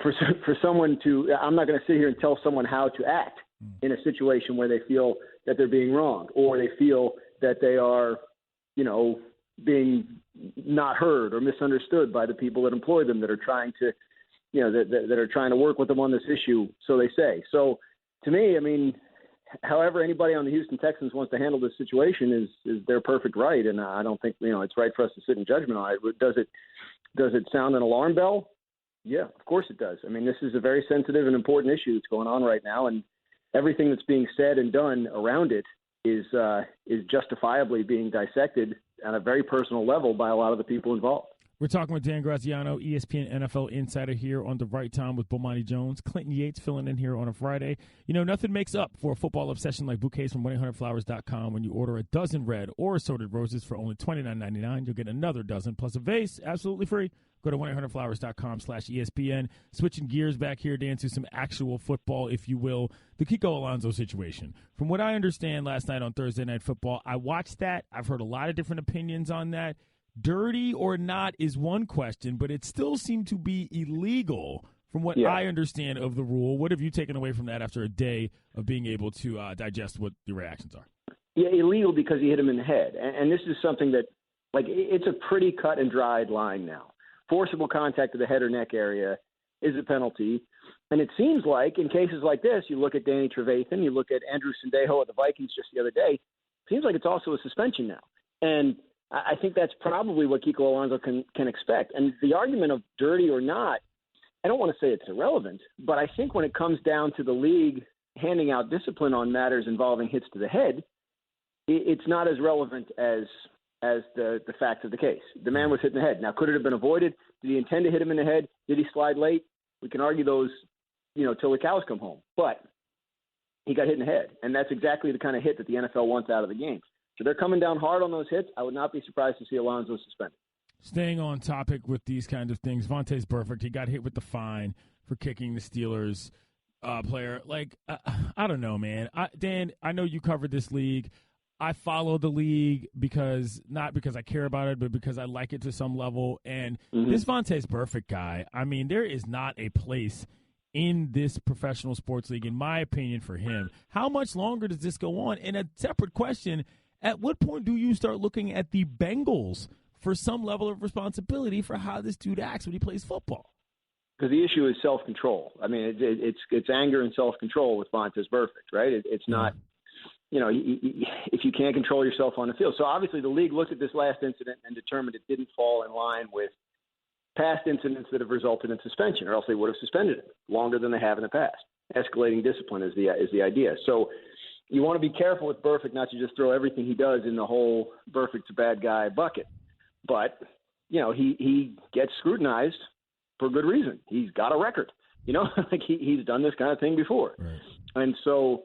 for someone to – I'm not going to sit here and tell someone how to act in a situation where they feel that they're being wronged or they feel that they are, being not heard or misunderstood by the people that employ them that are trying to, that are trying to work with them on this issue, so they say. So to me, I mean, however anybody on the Houston Texans wants to handle this situation is their perfect right, and I don't think, it's right for us to sit in judgment on it. Does it sound an alarm bell? Yeah, of course it does. I mean, this is a very sensitive and important issue that's going on right now, and everything that's being said and done around it is justifiably being dissected on a very personal level by a lot of the people involved. We're talking with Dan Graziano, ESPN NFL insider here on The Right Time with Bomani Jones. Clinton Yates filling in here on a Friday. Nothing makes up for a football obsession like bouquets from 1-800-Flowers.com. When you order a dozen red or assorted roses for only $29.99, you'll get another dozen plus a vase absolutely free. Go to 1-800-Flowers.com/ESPN. Switching gears back here, Dan, to some actual football, if you will. The Kiko Alonso situation. From what I understand last night on Thursday Night Football, I watched that. I've heard a lot of different opinions on that. Dirty or not is one question, but it still seemed to be illegal from what I understand of the rule. What have you taken away from that after a day of being able to digest what your reactions are? Yeah, illegal because he hit him in the head. And this is something that, it's a pretty cut and dried line now. Forcible contact to the head or neck area is a penalty. And it seems like in cases like this, you look at Danny Trevathan, you look at Andrew Sendejo of the Vikings just the other day, it seems like it's also a suspension now. And I think that's probably what Kiko Alonso can expect. And the argument of dirty or not, I don't want to say it's irrelevant, but I think when it comes down to the league handing out discipline on matters involving hits to the head, it's not as relevant as the facts of the case. The man was hit in the head. Now, could it have been avoided? Did he intend to hit him in the head? Did he slide late? We can argue those, till the cows come home. But he got hit in the head, and that's exactly the kind of hit that the NFL wants out of the game. So they're coming down hard on those hits. I would not be surprised to see Alonso suspended. Staying on topic with these kinds of things, Vontaze Burfict, he got hit with the fine for kicking the Steelers player. I don't know, man. Dan, I know you covered this league. I follow the league not because I care about it, but because I like it to some level. And this Vontaze Burfict guy, I mean, there is not a place in this professional sports league, in my opinion, for him. How much longer does this go on? And a separate question, at what point do you start looking at the Bengals for some level of responsibility for how this dude acts when he plays football? Because the issue is self-control. I mean, it's anger and self-control with Vontaze Burfict, right? It's not if you can't control yourself on the field. So obviously the league looked at this last incident and determined it didn't fall in line with past incidents that have resulted in suspension, or else they would have suspended him longer than they have in the past. Escalating discipline is the idea. So you want to be careful with Burfict not to just throw everything he does in the whole Burfict's a bad guy bucket. But, he gets scrutinized for good reason. He's got a record. Like he's done this kind of thing before. Right. And so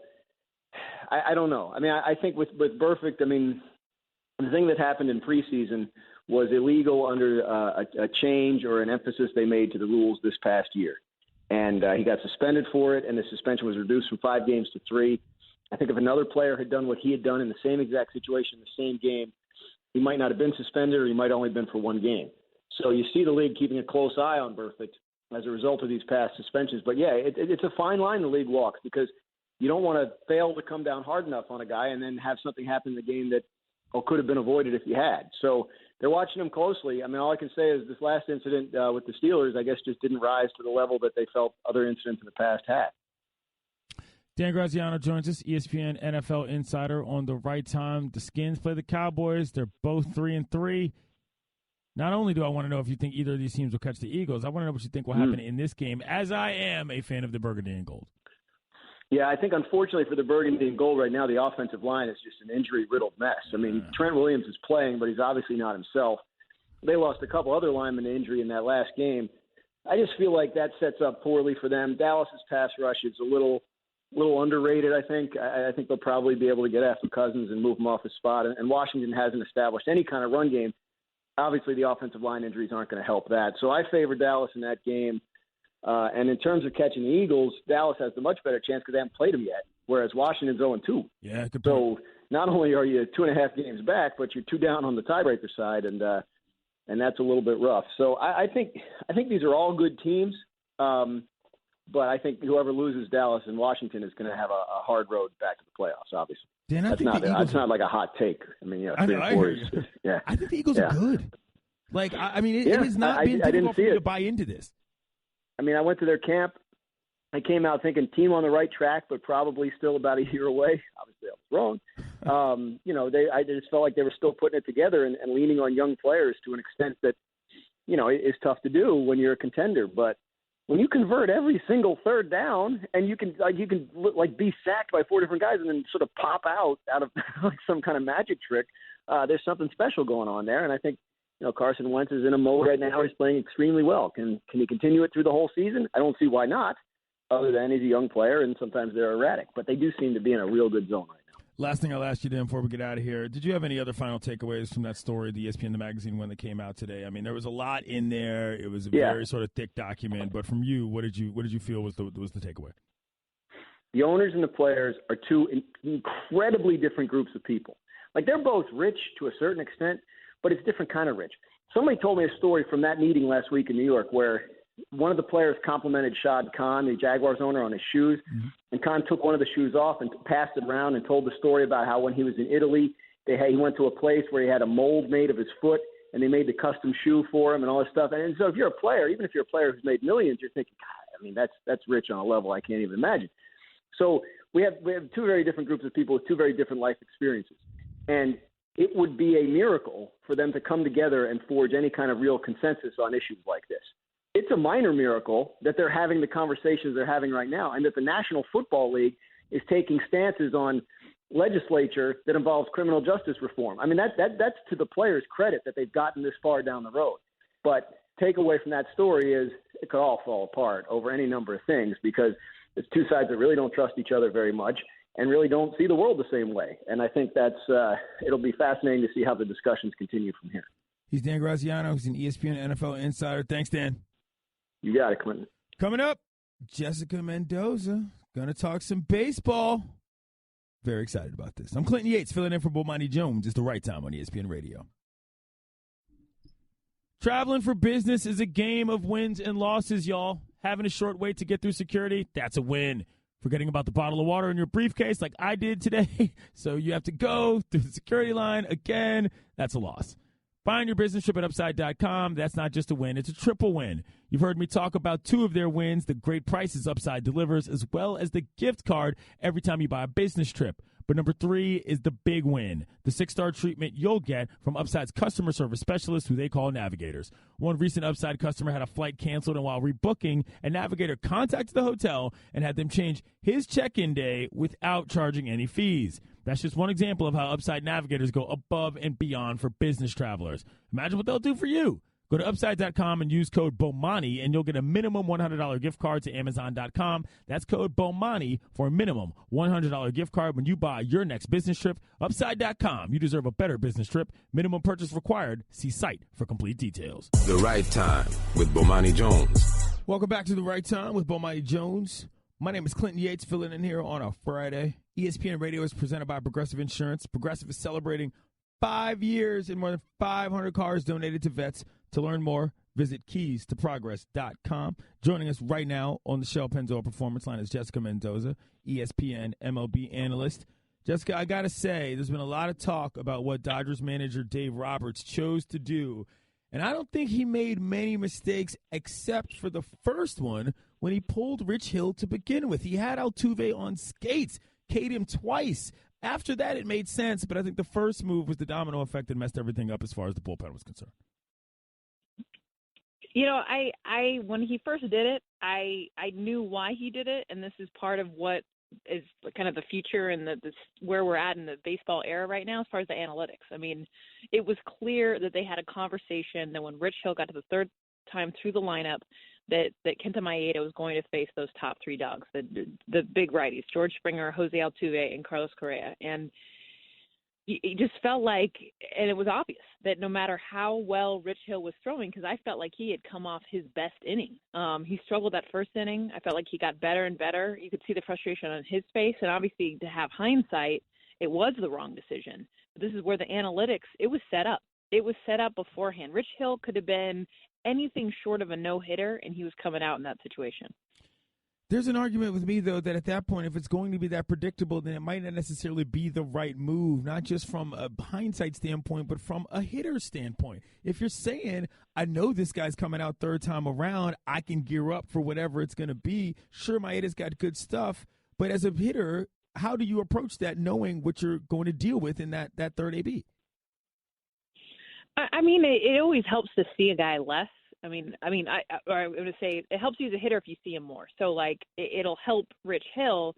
I don't know. I mean, I think with Burfict, the thing that happened in preseason was illegal under a change or an emphasis they made to the rules this past year. And he got suspended for it, and the suspension was reduced from 5 games to 3. I think if another player had done what he had done in the same exact situation, the same game, he might not have been suspended, or he might only have been for 1 game. So you see the league keeping a close eye on Burfict as a result of these past suspensions. But, yeah, it's a fine line the league walks, because you don't want to fail to come down hard enough on a guy and then have something happen in the game that could have been avoided if you had. So they're watching him closely. I mean, all I can say is this last incident with the Steelers, I guess, just didn't rise to the level that they felt other incidents in the past had. Dan Graziano joins us, ESPN NFL insider on the right time. The Skins play the Cowboys. They're both 3-3. Not only do I want to know if you think either of these teams will catch the Eagles, I want to know what you think will happen in this game, as I am a fan of the Burgundy and Gold. Yeah, I think unfortunately for the Burgundy and Gold right now, the offensive line is just an injury-riddled mess. I mean, Trent Williams is playing, but he's obviously not himself. They lost a couple other linemen to injury in that last game. I just feel like that sets up poorly for them. Dallas's pass rush is a little underrated, I think. I think they'll probably be able to get after Cousins and move him off his spot. And Washington hasn't established any kind of run game. Obviously, the offensive line injuries aren't going to help that. So I favor Dallas in that game. And in terms of catching the Eagles, Dallas has the much better chance because they haven't played them yet, whereas Washington's 0-2. Yeah, good point. So not only are you 2.5 games back, but you're 2 down on the tiebreaker side, and that's a little bit rough. So I think these are all good teams, but I think whoever loses Dallas and Washington is going to have a hard road back to the playoffs, obviously. Dan, that's not like a hot take. I mean, 3 and 4 is – yeah. I think the Eagles are good. Like, it is not being difficult for me to buy into this. I mean, I went to their camp. I came out thinking team on the right track, but probably still about a year away. Obviously, I was wrong. I just felt like they were still putting it together and leaning on young players to an extent that, is tough to do when you're a contender. But when you convert every single third down and you can be sacked by 4 different guys and then sort of pop out of like some kind of magic trick, there's something special going on there. And I think, Carson Wentz is in a mode right now. He's playing extremely well. Can he continue it through the whole season? I don't see why not, other than he's a young player and sometimes they're erratic. But they do seem to be in a real good zone right now. Last thing I'll ask you, Dan, before we get out of here, did you have any other final takeaways from that story, the ESPN, the magazine, when they came out today? I mean, there was a lot in there. It was a very sort of thick document. But from you, what did you feel was the takeaway? The owners and the players are 2 incredibly different groups of people. Like, they're both rich to a certain extent, but it's different kind of rich. Somebody told me a story from that meeting last week in New York where one of the players complimented Shad Khan, the Jaguars owner, on his shoes, and Khan took one of the shoes off and passed it around and told the story about how when he was in Italy, he went to a place where he had a mold made of his foot, and they made the custom shoe for him and all this stuff. And so if you're a player, even if you're a player who's made millions, you're thinking, God, I mean, that's rich on a level I can't even imagine. So we have 2 very different groups of people with 2 very different life experiences. And it would be a miracle for them to come together and forge any kind of real consensus on issues like this. It's a minor miracle that they're having the conversations they're having right now, and that the National Football League is taking stances on legislature that involves criminal justice reform. I mean, that's to the players' credit that they've gotten this far down the road. But takeaway from that story is it could all fall apart over any number of things because it's 2 sides that really don't trust each other very much and really don't see the world the same way. And I think it'll be fascinating to see how the discussions continue from here. He's Dan Graziano. He's an ESPN NFL insider. Thanks, Dan. You got it, Clinton. Coming up, Jessica Mendoza. Going to talk some baseball. Very excited about this. I'm Clinton Yates, filling in for Bomani Jones. It's the right time on ESPN Radio. Traveling for business is a game of wins and losses, y'all. Having a short wait to get through security, that's a win. Forgetting about the bottle of water in your briefcase like I did today, so you have to go through the security line again, that's a loss. Buying your business trip at Upside.com, that's not just a win, it's a triple win. You've heard me talk about 2 of their wins, the great prices Upside delivers, as well as the gift card every time you buy a business trip. But number 3 is the big win, the 6-star treatment you'll get from Upside's customer service specialists, who they call navigators. One recent Upside customer had a flight canceled, and while rebooking, a navigator contacted the hotel and had them change his check-in day without charging any fees. That's just one example of how Upside navigators go above and beyond for business travelers. Imagine what they'll do for you. Go to Upside.com and use code Bomani, and you'll get a minimum $100 gift card to Amazon.com. That's code Bomani for a minimum $100 gift card when you buy your next business trip. Upside.com. You deserve a better business trip. Minimum purchase required. See site for complete details. The Right Time with Bomani Jones. Welcome back to The Right Time with Bomani Jones. My name is Clinton Yates, filling in here on a Friday. ESPN Radio is presented by Progressive Insurance. Progressive is celebrating 5 years and more than 500 cars donated to vets. To learn more, visit keystoprogress.com. Joining us right now on the Shell Pennzoil Performance Line is Jessica Mendoza, ESPN MLB analyst. Jessica, I got to say, there's been a lot of talk about what Dodgers manager Dave Roberts chose to do, and I don't think he made many mistakes except for the first one when he pulled Rich Hill to begin with. He had Altuve on skates, K'd him twice. After that, it made sense, but I think the first move was the domino effect that messed everything up as far as the bullpen was concerned. You know, I when he first did it, I knew why he did it, and this is part of what is kind of the future and where we're at in the baseball era right now as far as the analytics. I mean, it was clear that they had a conversation that when Rich Hill got to the third time through the lineup, that Kenta Maeda was going to face those top 3 dogs, the big righties, George Springer, Jose Altuve, and Carlos Correa. And it just felt like, and it was obvious, that no matter how well Rich Hill was throwing, because I felt like he had come off his best inning. He struggled that first inning. I felt like he got better and better. You could see the frustration on his face, and obviously to have hindsight, it was the wrong decision. But this is where the analytics, it was set up. It was set up beforehand. Rich Hill could have been anything short of a no-hitter, and he was coming out in that situation. There's an argument with me, though, that at that point, if it's going to be that predictable, then it might not necessarily be the right move, not just from a hindsight standpoint, but from a hitter standpoint. If you're saying, I know this guy's coming out third time around, I can gear up for whatever it's going to be. Sure, Maeda's got good stuff, but as a hitter, how do you approach that knowing what you're going to deal with in that third AB? I mean, it always helps to see a guy less. I mean, I'm going to say it helps you as a hitter if you see him more. So, like, it'll help Rich Hill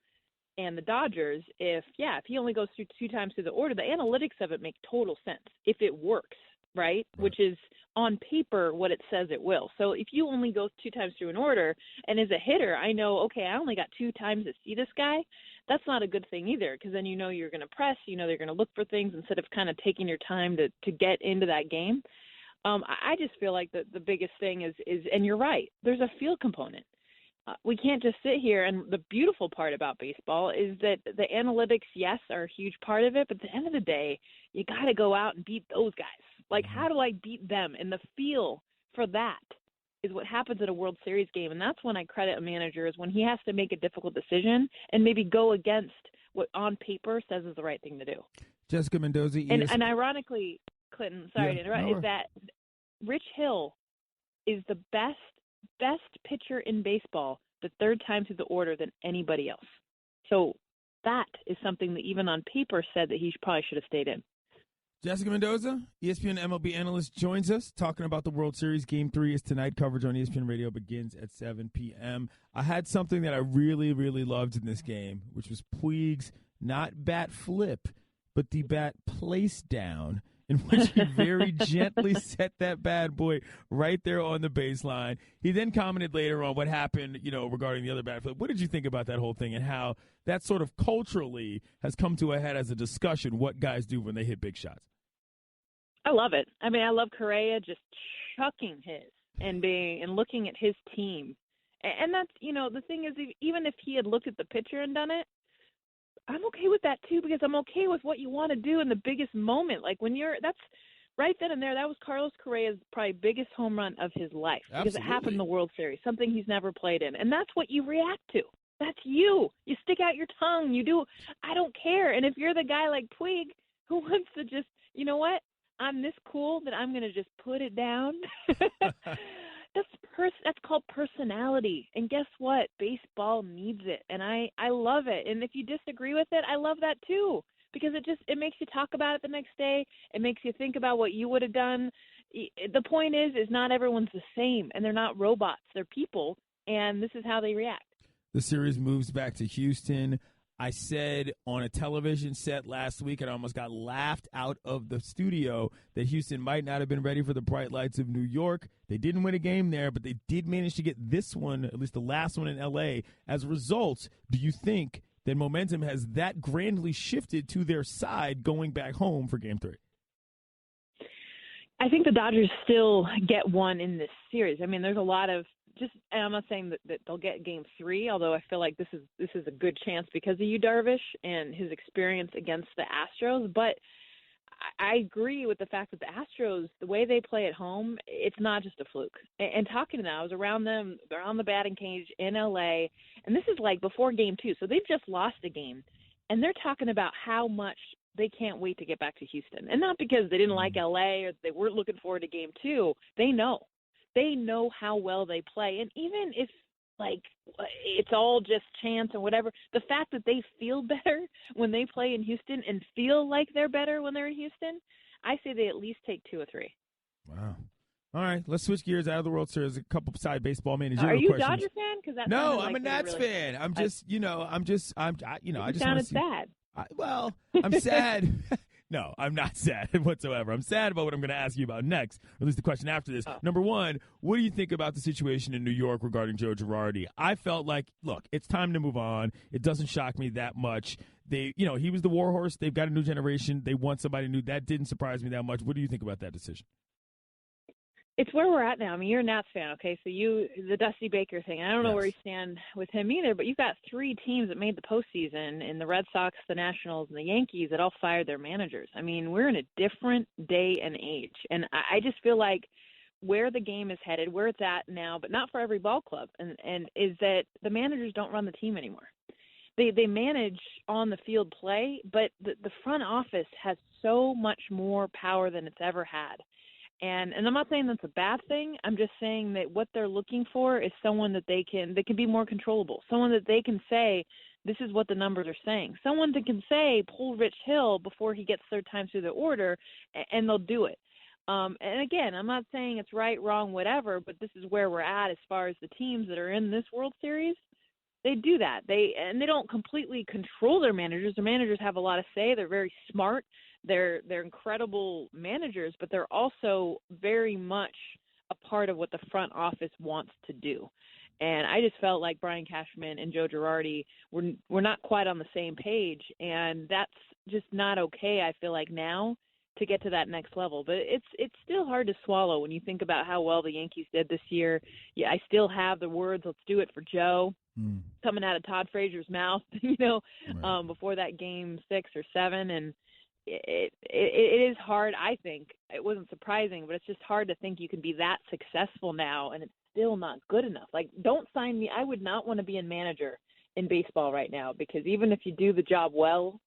and the Dodgers if he only goes through 2 times through the order. The analytics of it make total sense if it works, right? Which is on paper what it says it will. So if you only go 2 times through an order, and as a hitter, I know, okay, I only got 2 times to see this guy. That's not a good thing either, because then you know you're going to press, you know they're going to look for things instead of kind of taking your time to get into that game. I just feel like the biggest thing is, and you're right, there's a field component. We can't just sit here, and the beautiful part about baseball is that the analytics, yes, are a huge part of it, but at the end of the day, you got to go out and beat those guys. Like, how do I beat them? And the feel for that is what happens at a World Series game, and that's when I credit a manager, is when he has to make a difficult decision and maybe go against what on paper says is the right thing to do. Jessica Mendoza. And ironically, Clinton, sorry to interrupt, is that Rich Hill is the best pitcher in baseball the third time through the order than anybody else. So that is something that even on paper said that he probably should have stayed in. Jessica Mendoza, ESPN MLB analyst, joins us talking about the World Series. Game 3 is tonight. Coverage on ESPN Radio begins at 7 p.m. I had something that I really, really loved in this game, which was Puig's not bat flip, but the bat place down, in which he very gently set that bad boy right there on the baseline. He then commented later on what happened, regarding the other bat flip. What did you think about that whole thing and how that sort of culturally has come to a head as a discussion, what guys do when they hit big shots? I love it. I mean, I love Correa just chucking his and looking at his team. And that's, the thing is, even if he had looked at the pitcher and done it, I'm okay with that too, because I'm okay with what you want to do in the biggest moment. Like that's right then and there, that was Carlos Correa's probably biggest home run of his life. Absolutely. Because it happened in the World Series, something he's never played in. And that's what you react to. That's you. You stick out your tongue. You do. I don't care. And if you're the guy like Puig who wants to just, you know what? I'm this cool that I'm going to just put it down. That's called personality. And guess what? Baseball needs it, and I love it. And if you disagree with it, I love that too, because it makes you talk about it the next day. It makes you think about what you would have done. The point is not everyone's the same, and they're not robots. They're people, and this is how they react. The series moves back to Houston. I said on a television set last week, and I almost got laughed out of the studio, that Houston might not have been ready for the bright lights of New York. They didn't win a game there, but they did manage to get this one, at least the last one in L.A. As a result, do you think that momentum has that grandly shifted to their side going back home for Game 3? I think the Dodgers still get one in this series. I mean, there's a lot of and I'm not saying that they'll get Game 3, although I feel like this is a good chance because of Yu Darvish and his experience against the Astros. But I agree with the fact that the Astros, the way they play at home, it's not just a fluke. And talking to them, I was around them. They're on the batting cage in L.A., and this is like before Game 2. So they've just lost a game, and they're talking about how much they can't wait to get back to Houston. And not because they didn't like L.A. or they weren't looking forward to Game 2. They know. They know how well they play. And even if, it's all just chance or whatever, the fact that they feel better when they play in Houston and feel like they're better when they're in Houston, I say they at least take 2 or 3. Wow. All right, let's switch gears out of the World Series. A couple side baseball managerial questions. Are you a questions. Dodger fan? Because no, I'm a Nats fan. I'm just, I just sounded sad. I'm sad. No, I'm not sad whatsoever. I'm sad about what I'm going to ask you about next, or at least the question after this. Number one, what do you think about the situation in New York regarding Joe Girardi? I felt like, look, it's time to move on. It doesn't shock me that much. He was the warhorse. They've got a new generation. They want somebody new. That didn't surprise me that much. What do you think about that decision? It's where we're at now. I mean, you're a Nats fan, okay? So the Dusty Baker thing, I don't know where you stand with him either, but you've got 3 teams that made the postseason, in the Red Sox, the Nationals, and the Yankees, that all fired their managers. I mean, we're in a different day and age, and I just feel like where the game is headed, where it's at now, but not for every ball club, and is that the managers don't run the team anymore. They manage on the field play, but the front office has so much more power than it's ever had. And I'm not saying that's a bad thing. I'm just saying that what they're looking for is someone that they can be more controllable, someone that they can say, this is what the numbers are saying, someone that can say, pull Rich Hill before he gets 3rd time through the order, and they'll do it. And again, I'm not saying it's right, wrong, whatever, but this is where we're at as far as the teams that are in this World Series. They do that. They don't completely control their managers. Their managers have a lot of say. They're very smart. They're incredible managers, but they're also very much a part of what the front office wants to do. And I just felt like Brian Cashman and Joe Girardi were not quite on the same page, and that's just not okay, I feel like, now to get to that next level. But it's still hard to swallow when you think about how well the Yankees did this year. Yeah, I still have the words, let's do it for Joe, coming out of Todd Frazier's mouth, before that Game 6 or 7. And it is hard, I think. It wasn't surprising, but it's just hard to think you can be that successful now and it's still not good enough. Like, don't sign me. I would not want to be a manager in baseball right now, because even if you do the job well,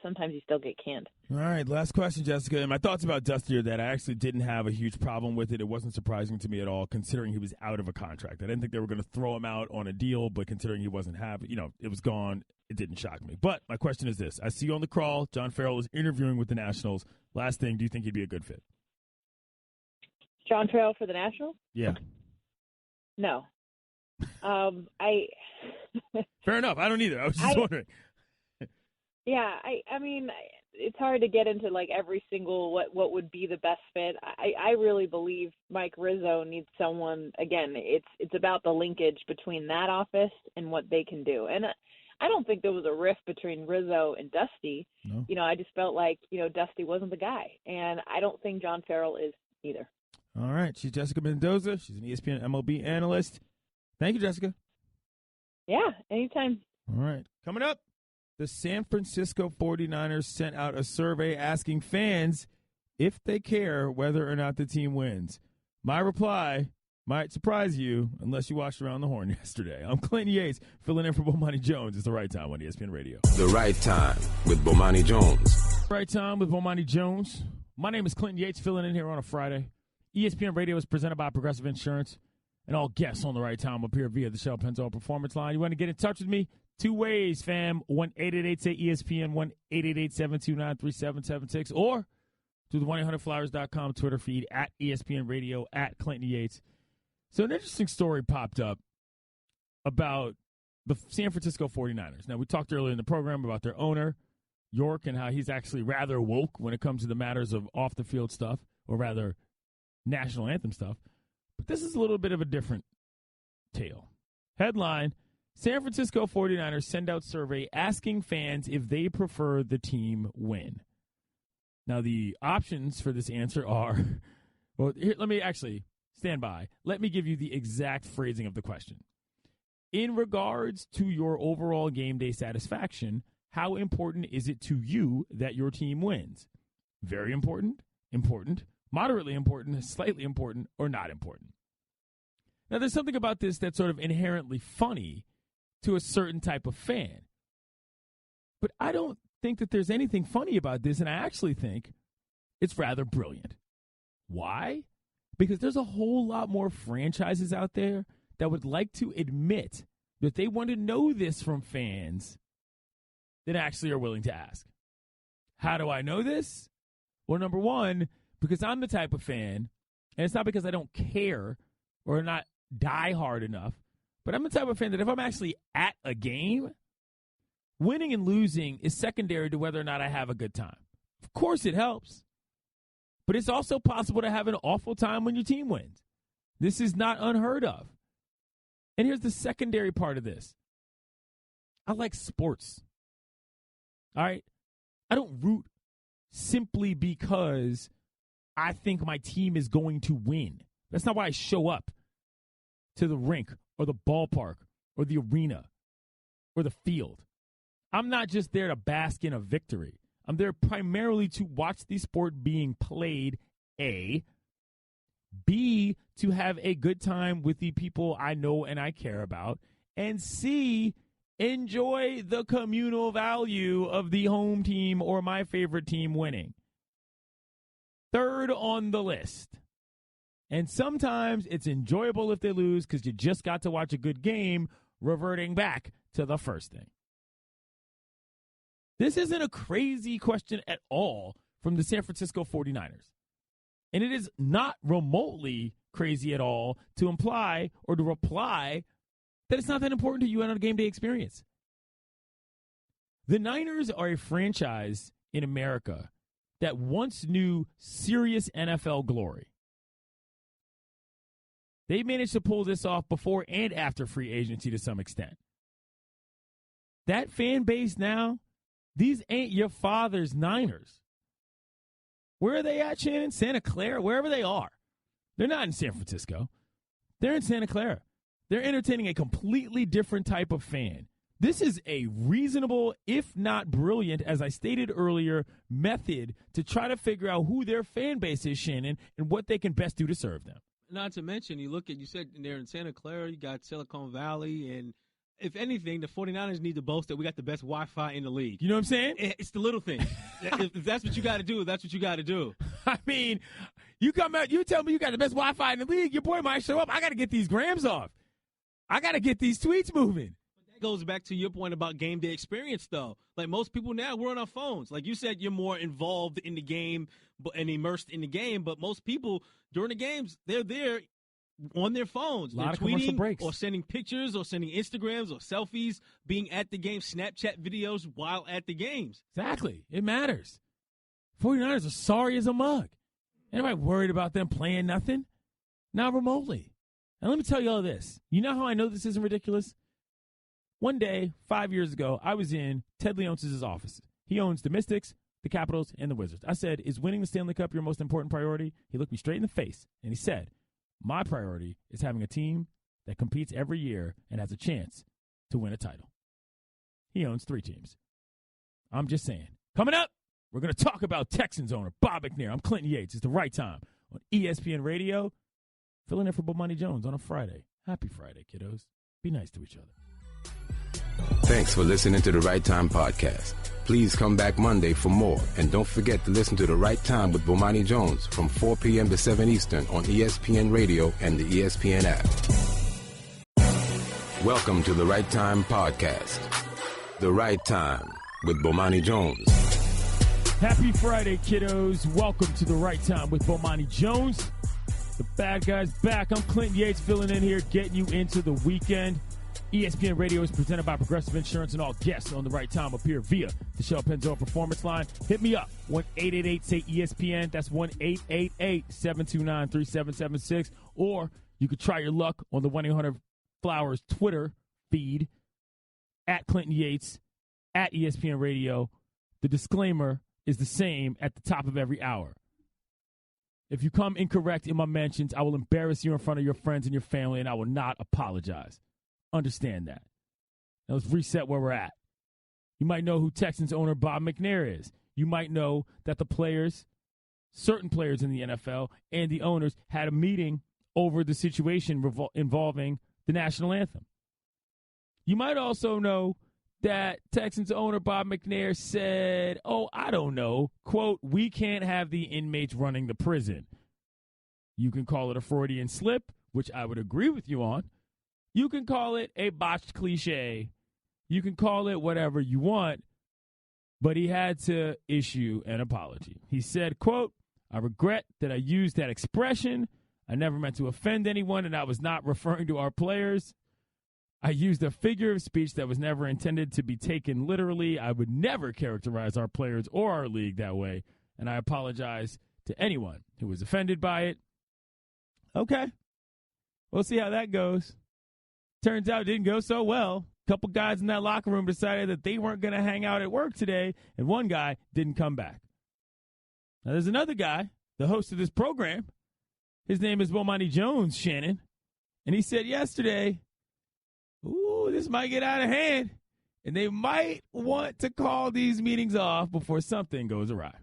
sometimes you still get canned. All right, last question, Jessica. And my thoughts about Dusty are that I actually didn't have a huge problem with it. It wasn't surprising to me at all, considering he was out of a contract. I didn't think they were going to throw him out on a deal, but considering he wasn't it was gone, it didn't shock me. But my question is this. I see you on the crawl. John Farrell is interviewing with the Nationals. Last thing, do you think he'd be a good fit? John Farrell for the Nationals? Yeah. No. Fair enough. I don't either. I was just wondering. Yeah, I mean, it's hard to get into like every single what would be the best fit. I really believe Mike Rizzo needs someone. Again, it's about the linkage between that office and what they can do. And I don't think there was a rift between Rizzo and Dusty. No. I just felt like Dusty wasn't the guy, and I don't think John Farrell is either. All right, she's Jessica Mendoza. She's an ESPN MLB analyst. Thank you, Jessica. Yeah, anytime. All right. Coming up, the San Francisco 49ers sent out a survey asking fans if they care whether or not the team wins. My reply might surprise you unless you watched Around the Horn yesterday. I'm Clinton Yates, filling in for Bomani Jones. It's The Right Time on ESPN Radio. The Right Time with Bomani Jones. Right Time with Bomani Jones. My name is Clinton Yates, filling in here on a Friday. ESPN Radio is presented by Progressive Insurance. and all guests on the right time appear via the Shell Pennzoil Performance Line. You want to get in touch with me? 2 ways, fam. 1-888-ESPN, 1-888-729-3776, or through the 1-800-Flyers.com Twitter feed, at ESPN Radio, at Clinton Yates. So an interesting story popped up about the San Francisco 49ers. Now, we talked earlier in the program about their owner, York, and how he's actually rather woke when it comes to the matters of off-the-field stuff, or rather national anthem stuff. But this is a little bit of a different tale. Headline, San Francisco 49ers send out survey asking fans if they prefer the team win. Now, the options for this answer are, well, here, let me actually stand by. Let me give you the exact phrasing of the question. In regards to your overall game day satisfaction, how important is it to you that your team wins? Very important, important, moderately important, slightly important, or not important. Now, there's something about this that's sort of inherently funny to a certain type of fan. But I don't think that there's anything funny about this, and I actually think it's rather brilliant. Why? Because there's a whole lot more franchises out there that would like to admit that they want to know this from fans than actually are willing to ask. How do I know this? Well, number one, because I'm the type of fan, and it's not because I don't care or not die hard enough, but I'm the type of fan that if I'm actually at a game, winning and losing is secondary to whether or not I have a good time. Of course it helps, but it's also possible to have an awful time when your team wins. This is not unheard of. And here's the secondary part of this. I like sports. All right? I don't root simply because I think my team is going to win. That's not why I show up to the rink or the ballpark or the arena or the field. I'm not just there to bask in a victory. I'm there primarily to watch the sport being played, A. B, to have a good time with the people I know and I care about. And C, enjoy the communal value of the home team or my favorite team winning. Third on the list. And sometimes it's enjoyable if they lose because you just got to watch a good game, reverting back to the first thing. This isn't a crazy question at all from the San Francisco 49ers. And it is not remotely crazy at all to imply or to reply that it's not that important to you on a game day experience. The Niners are a franchise in America that once knew serious NFL glory. They managed to pull this off before and after free agency to some extent. That fan base now, these ain't your father's Niners. Where are they at, Shannon? Santa Clara? Wherever they are. They're not in San Francisco. They're in Santa Clara. They're entertaining a completely different type of fan. This is a reasonable, if not brilliant, as I stated earlier, method to try to figure out who their fan base is, Shannon, and what they can best do to serve them. Not to mention, you said they're in Santa Clara, you got Silicon Valley, and if anything, the 49ers need to boast that we got the best Wi-Fi in the league. You know what I'm saying? It's the little things. If that's what you got to do, that's what you got to do. I mean, you come out, you tell me you got the best Wi-Fi in the league, your boy might show up. I got to get these grams off. I got to get these tweets moving. That goes back to your point about game day experience, though. Like most people now, we're on our phones. Like you said, you're more involved in the game and immersed in the game, but most people during the games, they're there on their phones. They're tweeting or sending pictures or sending Instagrams or selfies, being at the game, Snapchat videos while at the games. Exactly. It matters. 49ers are sorry as a mug. Anybody worried about them playing nothing? Not remotely. And let me tell you all this. You know how I know this isn't ridiculous? One day, 5 years ago, I was in Ted Leonsis' office. He owns the Mystics, the Capitals, and the Wizards. I said, is winning the Stanley Cup your most important priority? He looked me straight in the face, and he said, my priority is having a team that competes every year and has a chance to win a title. He owns 3 teams. I'm just saying. Coming up, we're going to talk about Texans owner Bob McNair. I'm Clinton Yates. It's the right time on ESPN Radio. Filling in for Bomani Jones on a Friday. Happy Friday, kiddos. Be nice to each other. Thanks for listening to the Right Time Podcast. Please come back Monday for more. And don't forget to listen to The Right Time with Bomani Jones from 4 p.m. to 7 Eastern on ESPN Radio and the ESPN app. Welcome to the Right Time Podcast. The Right Time with Bomani Jones. Happy Friday, kiddos. Welcome to the Right Time with Bomani Jones. The bad guy's back. I'm Clinton Yates filling in here, getting you into the weekend. ESPN Radio is presented by Progressive Insurance, and all guests on the Right Time appear via the Shell Pennzoil Performance Line. Hit me up, 1-888-SAY-ESPN. That's 1-888-729-3776. Or you could try your luck on the 1-800-Flowers Twitter feed, at Clinton Yates, at ESPN Radio. The disclaimer is the same at the top of every hour. If you come incorrect in my mentions, I will embarrass you in front of your friends and your family, and I will not apologize. Understand that. Now let's reset where we're at. You might know who Texans owner Bob McNair is. You might know that the players, certain players in the NFL, and the owners had a meeting over the situation involving the national anthem. You might also know that Texans owner Bob McNair said, I don't know, quote, we can't have the inmates running the prison. You can call it a Freudian slip, which I would agree with you on. You can call it a botched cliche. You can call it whatever you want, but he had to issue an apology. He said, quote, I regret that I used that expression. I never meant to offend anyone, and I was not referring to our players. I used a figure of speech that was never intended to be taken literally. I would never characterize our players or our league that way, and I apologize to anyone who was offended by it. Okay. We'll see how that goes. Turns out it didn't go so well. A couple guys in that locker room decided that they weren't going to hang out at work today, and one guy didn't come back. Now, there's another guy, the host of this program. His name is Bomani Jones, Shannon. And he said yesterday, this might get out of hand, and they might want to call these meetings off before something goes awry.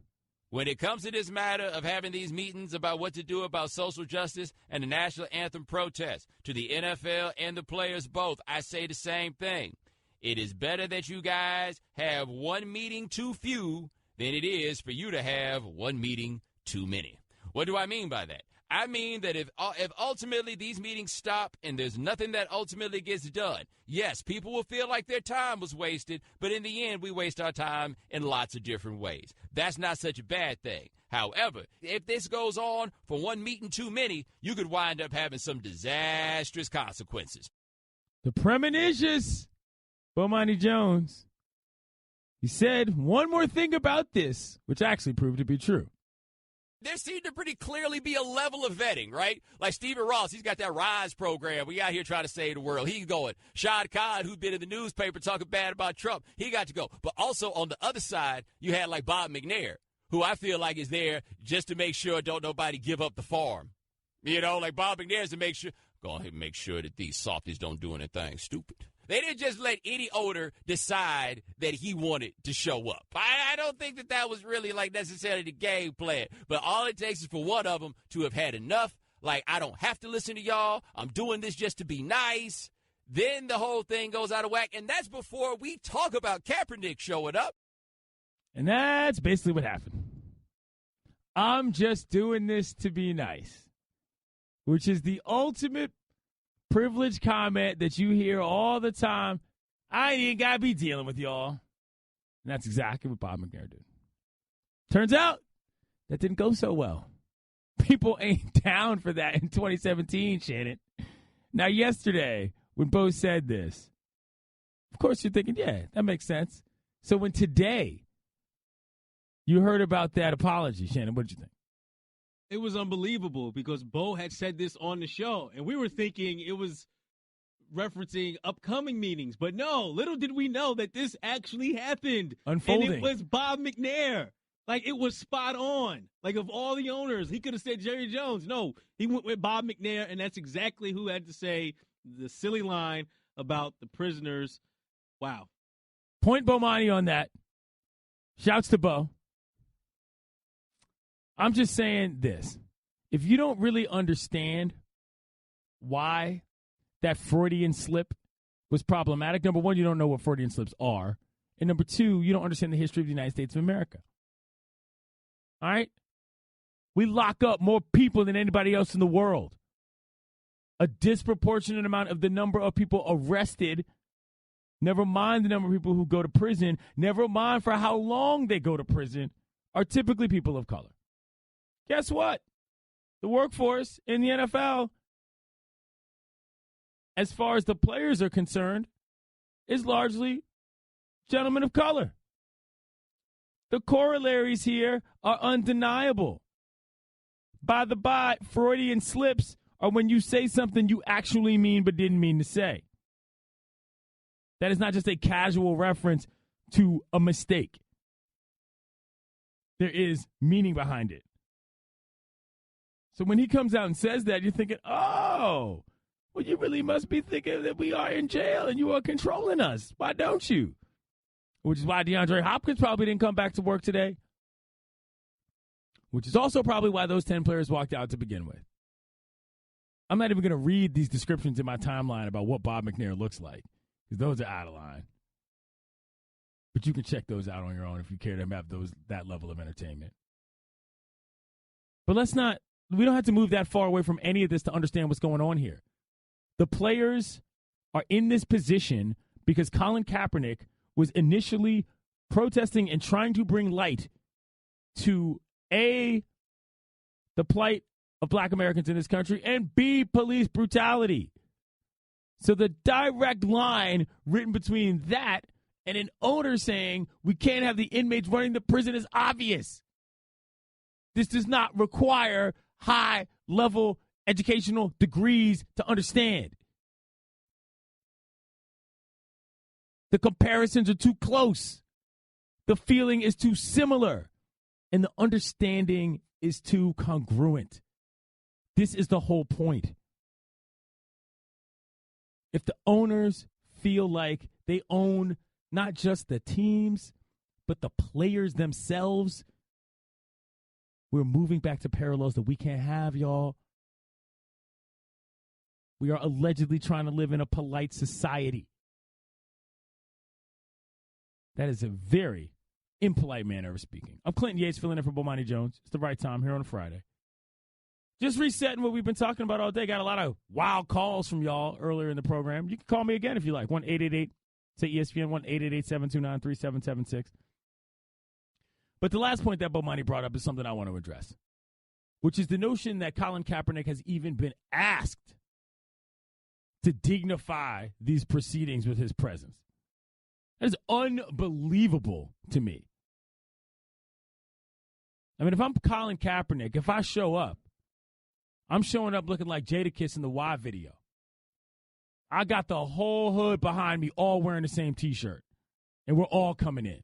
When it comes to this matter of having these meetings about what to do about social justice and the national anthem protest, to the NFL and the players both, I say the same thing. It is better that you guys have one meeting too few than it is for you to have one meeting too many. What do I mean by that? I mean that if ultimately these meetings stop and there's nothing that ultimately gets done, yes, people will feel like their time was wasted, but in the end, we waste our time in lots of different ways. That's not such a bad thing. However, if this goes on for one meeting too many, you could wind up having some disastrous consequences. The premonitious Bomani Jones, he said one more thing about this, which actually proved to be true. There seemed to pretty clearly be a level of vetting, right? Like Stephen Ross, he's got that RISE program. We out here trying to save the world. He's going. Shad Khan, who's been in the newspaper talking bad about Trump, he got to go. But also on the other side, you had like Bob McNair, who I feel like is there just to make sure don't nobody give up the farm. You know, like Bob McNair is to make sure, go ahead and make sure that these softies don't do anything stupid. They didn't just let any owner decide that he wanted to show up. I don't think that was really like necessarily the game plan. But all it takes is for one of them to have had enough. Like, I don't have to listen to y'all. I'm doing this just to be nice. Then the whole thing goes out of whack. And that's before we talk about Kaepernick showing up. And that's basically what happened. I'm just doing this to be nice, which is the ultimate privileged comment that you hear all the time. I ain't even got to be dealing with y'all. And that's exactly what Bob McNair did. Turns out that didn't go so well. People ain't down for that in 2017, Shannon. Now, yesterday, when Bo said this, of course you're thinking, yeah, that makes sense. So when today you heard about that apology, Shannon, what did you think? It was unbelievable because Bo had said this on the show, and we were thinking it was referencing upcoming meetings. But no, little did we know that this actually happened. Unfolding. And it was Bob McNair. Like, it was spot on. Like, of all the owners, he could have said Jerry Jones. No, he went with Bob McNair, and that's exactly who had to say the silly line about the prisoners. Wow. Point Bomani on that. Shouts to Bo. I'm just saying this. If you don't really understand why that Freudian slip was problematic, number one, you don't know what Freudian slips are. And number two, you don't understand the history of the United States of America. All right? We lock up more people than anybody else in the world. a disproportionate amount of the number of people arrested, never mind the number of people who go to prison, never mind for how long they go to prison, are typically people of color. Guess what? The workforce in the NFL, as far as the players are concerned, is largely gentlemen of color. The corollaries here are undeniable. By the by, Freudian slips are when you say something you actually mean but didn't mean to say. That is not just a casual reference to a mistake. There is meaning behind it. So when he comes out and says that, you're thinking, oh, well, you really must be thinking that we are in jail and you are controlling us. Why don't you? Which is why DeAndre Hopkins probably didn't come back to work today. Which is also probably why those 10 players walked out to begin with. I'm not even going to read these descriptions in my timeline about what Bob McNair looks like, because those are out of line. But you can check those out on your own if you care to have that level of entertainment. But we don't have to move that far away from any of this to understand what's going on here. The players are in this position because Colin Kaepernick was initially protesting and trying to bring light to A, the plight of black Americans in this country, and B, police brutality. So the direct line written between that and an owner saying we can't have the inmates running the prison is obvious. This does not require high-level educational degrees to understand. The comparisons are too close. The feeling is too similar. And the understanding is too congruent. This is the whole point. If the owners feel like they own not just the teams, but the players themselves, we're moving back to parallels that we can't have, y'all. We are allegedly trying to live in a polite society. That is a very impolite manner of speaking. I'm Clinton Yates, filling in for Bomani Jones. It's the right time here on a Friday. Just resetting what we've been talking about all day. Got a lot of wild calls from y'all earlier in the program. You can call me again if you like. 1-888-SAY-ESPN, 1-888-729-3776. But the last point that Bomani brought up is something I want to address, which is the notion that Colin Kaepernick has even been asked to dignify these proceedings with his presence. That is unbelievable to me. I mean, if I'm Colin Kaepernick, if I show up, I'm showing up looking like Jadakiss in the Y video. I got the whole hood behind me all wearing the same T-shirt. And we're all coming in.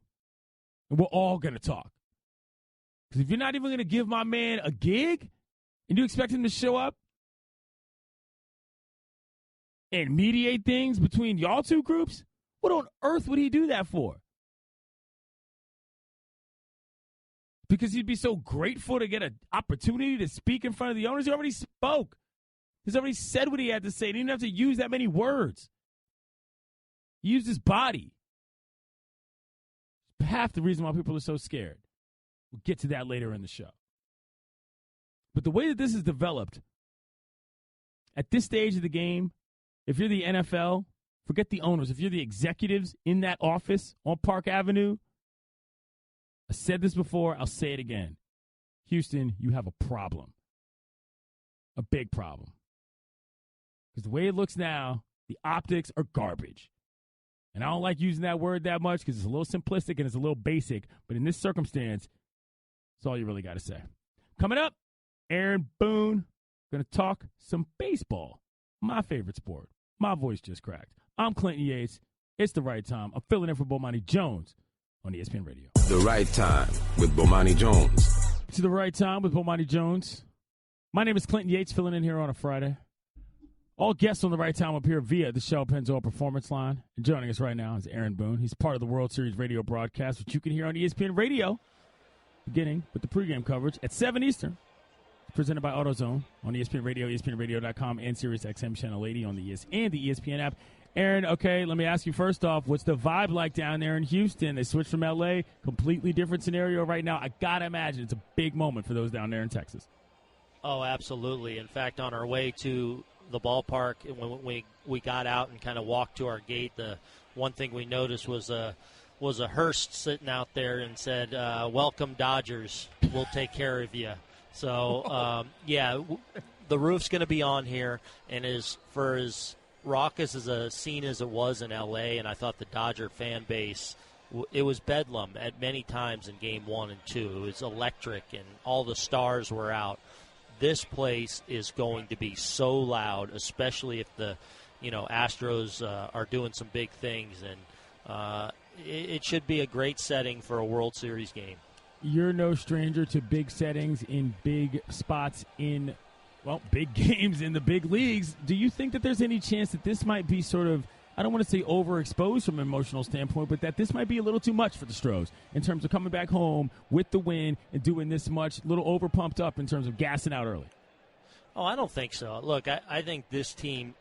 And we're all going to talk. Because if you're not even going to give my man a gig, and you expect him to show up and mediate things between y'all two groups, what on earth would he do that for? Because he'd be so grateful to get an opportunity to speak in front of the owners? He already spoke. He's already said what he had to say. He didn't have to use that many words. He used his body. Half the reason why people are so scared. We'll get to that later in the show. But the way that this is developed, at this stage of the game, if you're the NFL, forget the owners. If you're the executives in that office on Park Avenue, I said this before, I'll say it again. Houston, you have a problem. A big problem. Because the way it looks now, the optics are garbage. And I don't like using that word that much because it's a little simplistic and it's a little basic. But in this circumstance, that's all you really got to say. Coming up, Aaron Boone, going to talk some baseball. My favorite sport. My voice just cracked. I'm Clinton Yates. It's the right time. I'm filling in for Bomani Jones on ESPN Radio. The right time with Bomani Jones. To the right time with Bomani Jones. My name is Clinton Yates, filling in here on a Friday. All guests on the right time appear via the Shell Pennzoil Performance Line. And joining us right now is Aaron Boone. He's part of the World Series radio broadcast, which you can hear on ESPN Radio, beginning with the pregame coverage at 7 Eastern. Presented by AutoZone on ESPN Radio, ESPNRadio.com, and SiriusXM Channel 80 on the ESPN app. Aaron, okay, let me ask you first off, what's the vibe like down there in Houston? They switched from L.A., completely different scenario right now. I got to imagine it's a big moment for those down there in Texas. Oh, absolutely. In fact, on our way to the ballpark, when we got out and kind of walked to our gate, the one thing we noticed was a hearse sitting out there and said, "Welcome, Dodgers. We'll take care of you." So, the roof's going to be on here, and as raucous as a scene as it was in L.A., and I thought the Dodger fan base, it was bedlam at many times in Game 1 and 2. It was electric, and all the stars were out. This place is going to be so loud, especially if the Astros are doing some big things, and it should be a great setting for a World Series game. You're no stranger to big settings in big spots in big games in the big leagues. Do you think that there's any chance that this might be sort of, I don't want to say overexposed from an emotional standpoint, but that this might be a little too much for the Stros in terms of coming back home with the win and doing this much, a little over pumped up in terms of gassing out early? Oh, I don't think so. Look, I think this team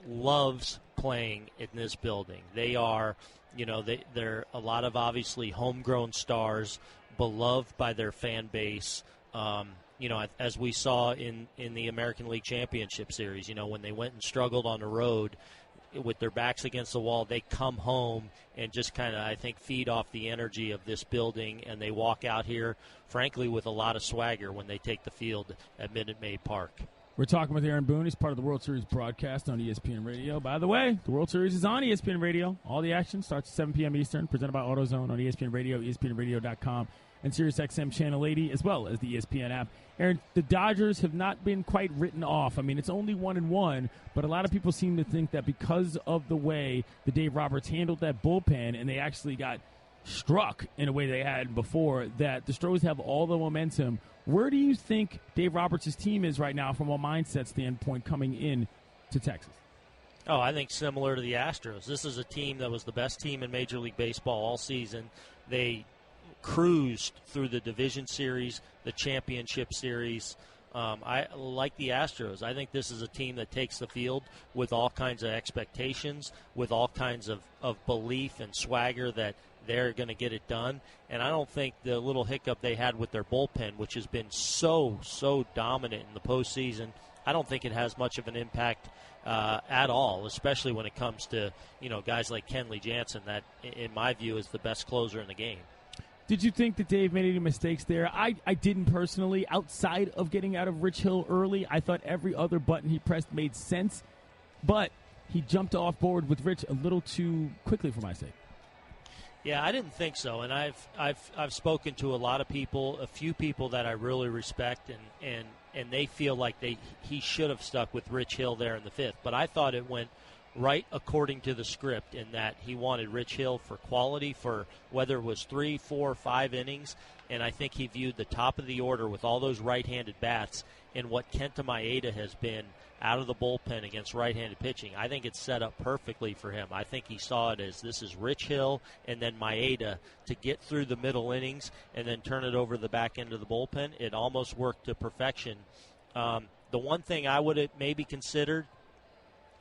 loves playing in this building. They are, they're a lot of obviously homegrown stars, beloved by their fan base. As we saw in the American League Championship Series, when they went and struggled on the road with their backs against the wall, they come home and just kind of, I think, feed off the energy of this building, and they walk out here, frankly, with a lot of swagger when they take the field at Minute Maid Park. We're talking with Aaron Boone. He's part of the World Series broadcast on ESPN Radio. By the way, the World Series is on ESPN Radio. All the action starts at 7 p.m. Eastern, presented by AutoZone on ESPN Radio, ESPNRadio.com, and SiriusXM Channel 80, as well as the ESPN app. Aaron, the Dodgers have not been quite written off. I mean, it's only 1-1, but a lot of people seem to think that because of the way that Dave Roberts handled that bullpen, and they actually got struck in a way they hadn't before, that the Stros have all the momentum. Where do you think Dave Roberts' team is right now from a mindset standpoint coming in to Texas? Oh, I think similar to the Astros. This is a team that was the best team in Major League Baseball all season. They cruised through the division series, the championship series. I like the Astros. I think this is a team that takes the field with all kinds of expectations, with all kinds of belief and swagger that they're going to get it done. And I don't think the little hiccup they had with their bullpen, which has been so dominant in the postseason, I don't think it has much of an impact at all, especially when it comes to guys like Kenley Jansen, that, in my view, is the best closer in the game. Did you think that Dave made any mistakes there? I didn't personally. Outside of getting out of Rich Hill early, I thought every other button he pressed made sense, but he jumped off board with Rich a little too quickly for my sake. Yeah, I didn't think so, and I've spoken to a lot of people, a few people that I really respect, and they feel like he should have stuck with Rich Hill there in the fifth. But I thought it went right according to the script in that he wanted Rich Hill for quality for whether it was 3, 4, 5 innings, and I think he viewed the top of the order with all those right-handed bats and what Kenta Maeda has been out of the bullpen against right-handed pitching. I think it's set up perfectly for him. I think he saw it as this is Rich Hill and then Maeda to get through the middle innings and then turn it over the back end of the bullpen. It almost worked to perfection. The one thing I would have maybe considered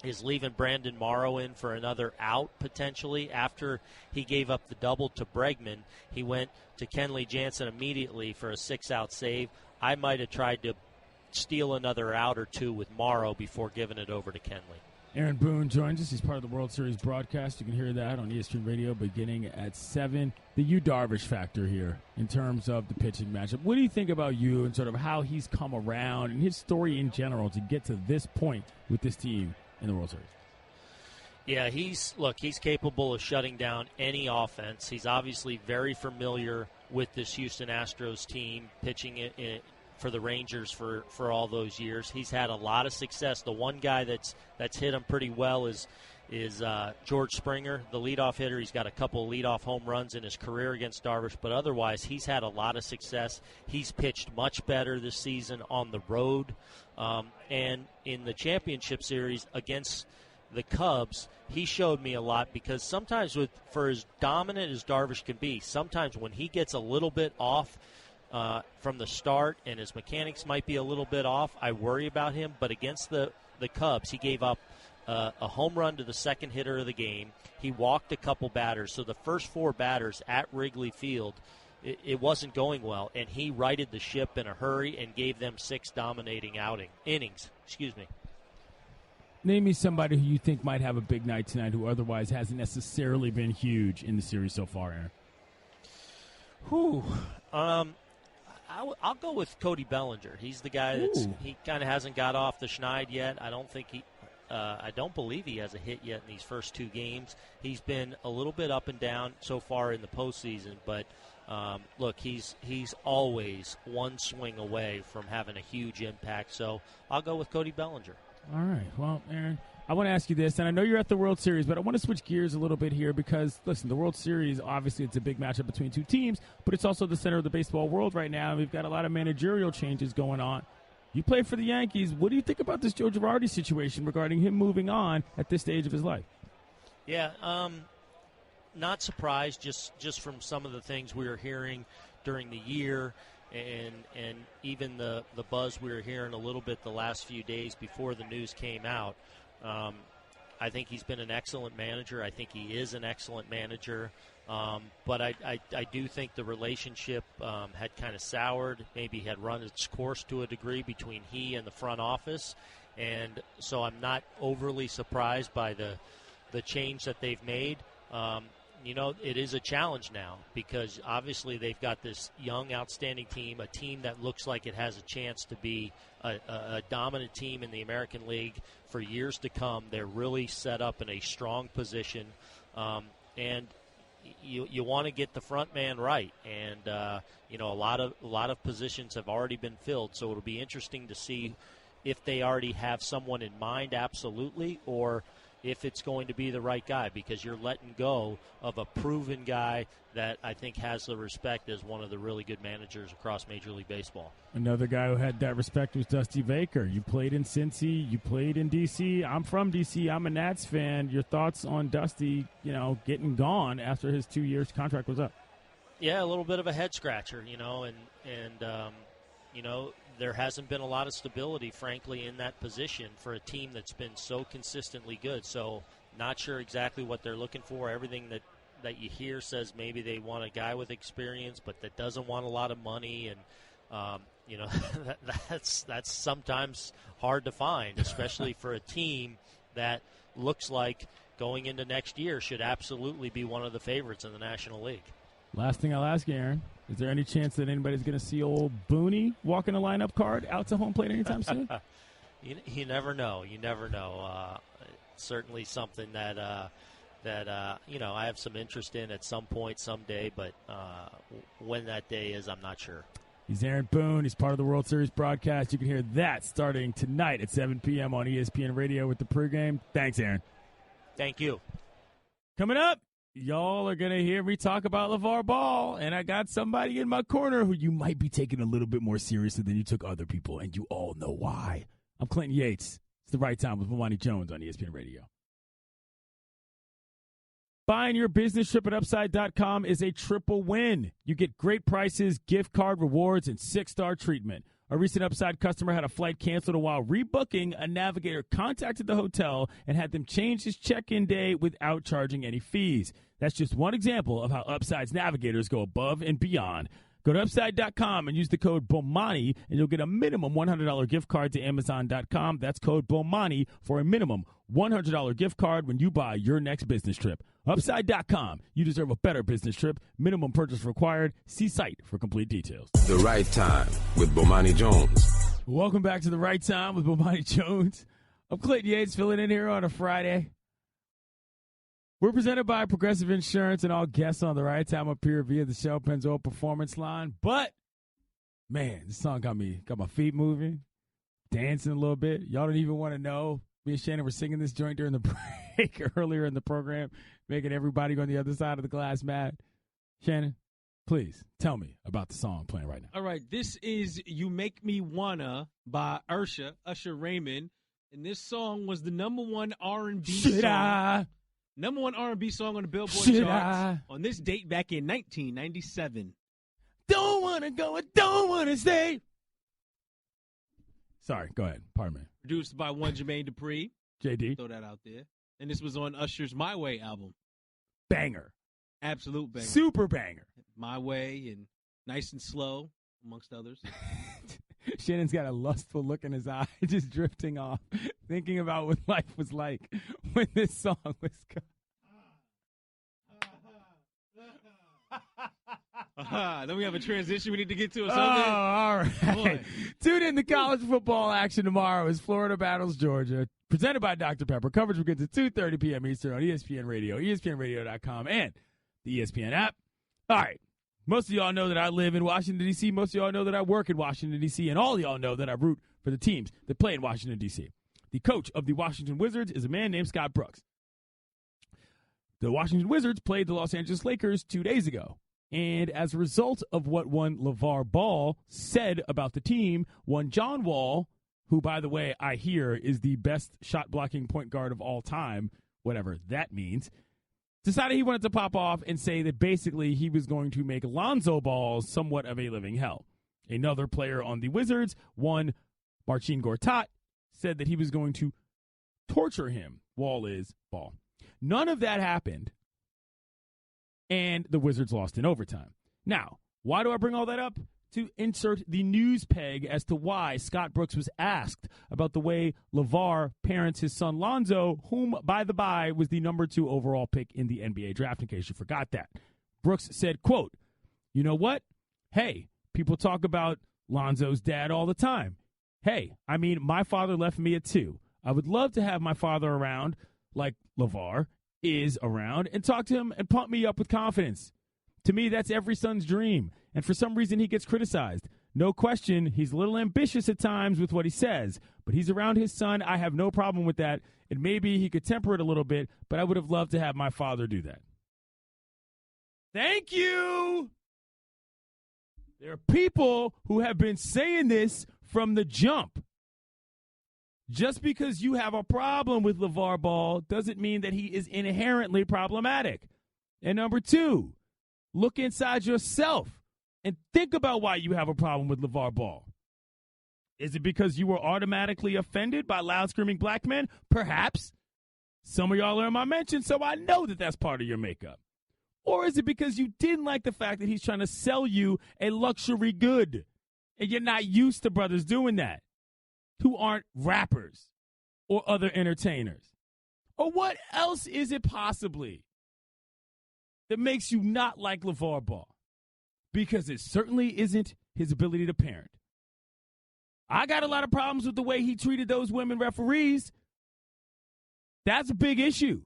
is leaving Brandon Morrow in for another out potentially. After he gave up the double to Bregman, he went to Kenley Jansen immediately for a 6-out save. I might have tried to steal another out or two with Morrow before giving it over to Kenley. Aaron Boone joins us. He's part of the World Series broadcast. You can hear that on ESPN Radio beginning at 7. The Yu Darvish factor here in terms of the pitching matchup. What do you think about Yu and sort of how he's come around and his story in general to get to this point with this team in the World Series? Yeah, he's capable of shutting down any offense. He's obviously very familiar with this Houston Astros team, pitching it for the Rangers for all those years. He's had a lot of success. The one guy that's hit him pretty well is George Springer, the leadoff hitter. He's got a couple of leadoff home runs in his career against Darvish, but otherwise he's had a lot of success. He's pitched much better this season on the road. And in the championship series against the Cubs, he showed me a lot because sometimes for as dominant as Darvish can be, sometimes when he gets a little bit off from the start and his mechanics might be a little bit off, I worry about him. But against the Cubs, he gave up a home run to the second hitter of the game. He walked a couple batters. So the first 4 batters at Wrigley Field, it wasn't going well, and he righted the ship in a hurry and gave them 6 dominating innings. Name me somebody who you think might have a big night tonight who otherwise hasn't necessarily been huge in the series so far, Aaron. I'll go with Cody Bellinger. He's the guy he kind of hasn't got off the schneid yet. I don't believe he has a hit yet in these first 2 games. He's been a little bit up and down so far in the postseason, but look, he's always one swing away from having a huge impact. So I'll go with Cody Bellinger. All right. Well, Aaron, I want to ask you this, and I know you're at the World Series, but I want to switch gears a little bit here because, listen, the World Series, obviously it's a big matchup between 2 teams, but it's also the center of the baseball world right now, and we've got a lot of managerial changes going on. You play for the Yankees. What do you think about this Joe Girardi situation regarding him moving on at this stage of his life? Yeah, not surprised just from some of the things we were hearing during the year and even the buzz we were hearing a little bit the last few days before the news came out. I think he's been an excellent manager. I think he is an excellent manager. But I do think the relationship had kind of soured, maybe had run its course to a degree between he and the front office. And so I'm not overly surprised by the change that they've made. It is a challenge now because obviously they've got this young, outstanding team, a team that looks like it has a chance to be a dominant team in the American League for years to come. They're really set up in a strong position, and you want to get the front man right. And a lot of positions have already been filled, so it'll be interesting to see if they already have someone in mind, absolutely, or if it's going to be the right guy, because you're letting go of a proven guy that I think has the respect as one of the really good managers across Major League Baseball. Another guy who had that respect was Dusty Baker. You played in Cincy. You played in D.C. I'm from D.C. I'm a Nats fan. Your thoughts on Dusty, getting gone after his 2 years contract was up? Yeah, a little bit of a head-scratcher, there hasn't been a lot of stability, frankly, in that position for a team that's been so consistently good. So not sure exactly what they're looking for. Everything that you hear says maybe they want a guy with experience, but that doesn't want a lot of money. And, that's sometimes hard to find, especially for a team that looks like going into next year should absolutely be one of the favorites in the National League. Last thing I'll ask you, Aaron, is there any chance that anybody's going to see old Boone walking a lineup card out to home plate anytime soon? You never know. You never know. Certainly something that I have some interest in at some point, someday, but when that day is, I'm not sure. He's Aaron Boone. He's part of the World Series broadcast. You can hear that starting tonight at 7 p.m. on ESPN Radio with the pregame. Thanks, Aaron. Thank you. Coming up, y'all are going to hear me talk about LeVar Ball, and I got somebody in my corner who you might be taking a little bit more seriously than you took other people, and you all know why. I'm Clinton Yates. It's the right time with Bomani Jones on ESPN Radio. Buying your business trip at Upside.com is a triple win. You get great prices, gift card rewards, and 6-star treatment. A recent Upside customer had a flight canceled, while rebooking, a navigator contacted the hotel and had them change his check-in day without charging any fees. That's just one example of how Upside's navigators go above and beyond. Go to Upside.com and use the code BOMANI, and you'll get a minimum $100 gift card to Amazon.com. That's code BOMANI for a minimum $100 gift card when you buy your next business trip. Upside.com. You deserve a better business trip. Minimum purchase required. See site for complete details. The Right Time with Bomani Jones. Welcome back to The Right Time with Bomani Jones. I'm Clayton Yates, filling in here on a Friday. We're presented by Progressive Insurance, and all guests on The Right Time appear via the Shell Pennzoil Performance Line. But, man, this song got my feet moving, dancing a little bit. Y'all don't even want to know. Me and Shannon were singing this joint during the break earlier in the program, making everybody go on the other side of the glass mad. Shannon, please tell me about the song playing right now. All right, this is You Make Me Wanna by Usher Raymond. And this song was the number one R&B song. Number one R&B song on the Billboard charts on this date back in 1997. Don't want to go, I don't want to stay. Sorry, go ahead. Pardon me. Produced by one Jermaine Dupri. JD. Throw that out there. And this was on Usher's My Way album. Banger. Absolute banger. Super banger. My Way and Nice and Slow, amongst others. Shannon's got a lustful look in his eye, just drifting off. thinking about what life was like when this song was going. Then we have a transition we need to get to or Oh, something. all right. Boy. Tune in to college football action tomorrow as Florida battles Georgia. Presented by Dr. Pepper. Coverage begins at 2:30 p.m. Eastern on ESPN Radio, ESPNRadio.com, and the ESPN app. All right. Most of y'all know that I live in Washington, D.C. Most of y'all know that I work in Washington, D.C. And all of y'all know that I root for the teams that play in Washington, D.C. The coach of the Washington Wizards is a man named Scott Brooks. The Washington Wizards played the Los Angeles Lakers 2 days ago. And as a result of what one LeVar Ball said about the team, one John Wall, who, by the way, I hear is the best shot-blocking point guard of all time, whatever that means, decided he wanted to pop off and say that basically he was going to make Lonzo Ball somewhat of a living hell. Another player on the Wizards, one Marcin Gortat, said that he was going to torture him. Wall is Ball. None of that happened, and the Wizards lost in overtime. Now, why do I bring all that up? To insert the news peg as to why Scott Brooks was asked about the way LeVar parents his son Lonzo, whom, by the by, was the number 2 overall pick in the NBA draft, in case you forgot that. Brooks said, quote, "You know what? Hey, people talk about Lonzo's dad all the time. Hey, I mean, my father left me at 2. I would love to have my father around, like LeVar is around, and talk to him and pump me up with confidence. To me, that's every son's dream, and for some reason he gets criticized. No question, he's a little ambitious at times with what he says, but he's around his son. I have no problem with that, and maybe he could temper it a little bit, but I would have loved to have my father do that." Thank you! There are people who have been saying this from the jump. Just because you have a problem with LeVar Ball doesn't mean that he is inherently problematic. And number 2, look inside yourself and think about why you have a problem with LeVar Ball. Is it because you were automatically offended by loud screaming black men? Perhaps. Some of y'all are in my mention, so I know that that's part of your makeup. Or is it because you didn't like the fact that he's trying to sell you a luxury good and you're not used to brothers doing that, who aren't rappers or other entertainers? Or what else is it possibly that makes you not like LeVar Ball? Because it certainly isn't his ability to parent. I got a lot of problems with the way he treated those women referees. That's a big issue.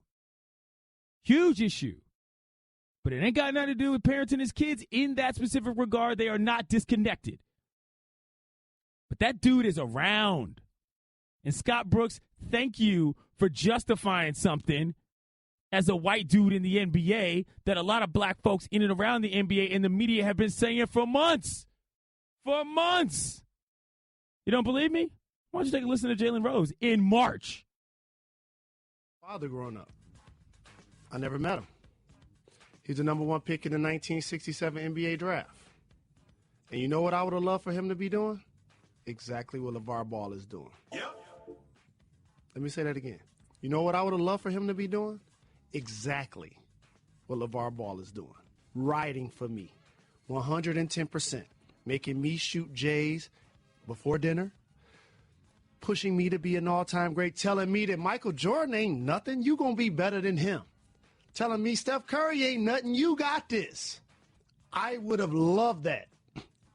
Huge issue. But it ain't got nothing to do with parenting his kids in that specific regard. They are not disconnected. But that dude is around. And Scott Brooks, thank you for justifying something as a white dude in the NBA that a lot of black folks in and around the NBA and the media have been saying for months. For months. You don't believe me? Why don't you take a listen to Jalen Rose in March? Father growing up. I never met him. He's the number 1 pick in the 1967 NBA draft. And you know what I would have loved for him to be doing? Exactly what LeVar Ball is doing. Yep. Let me say that again. You know what I would have loved for him to be doing? Exactly what LeVar Ball is doing. Riding for me. 110%. Making me shoot J's before dinner. Pushing me to be an all-time great. Telling me that Michael Jordan ain't nothing. You gonna be better than him. Telling me Steph Curry ain't nothing. You got this. I would have loved that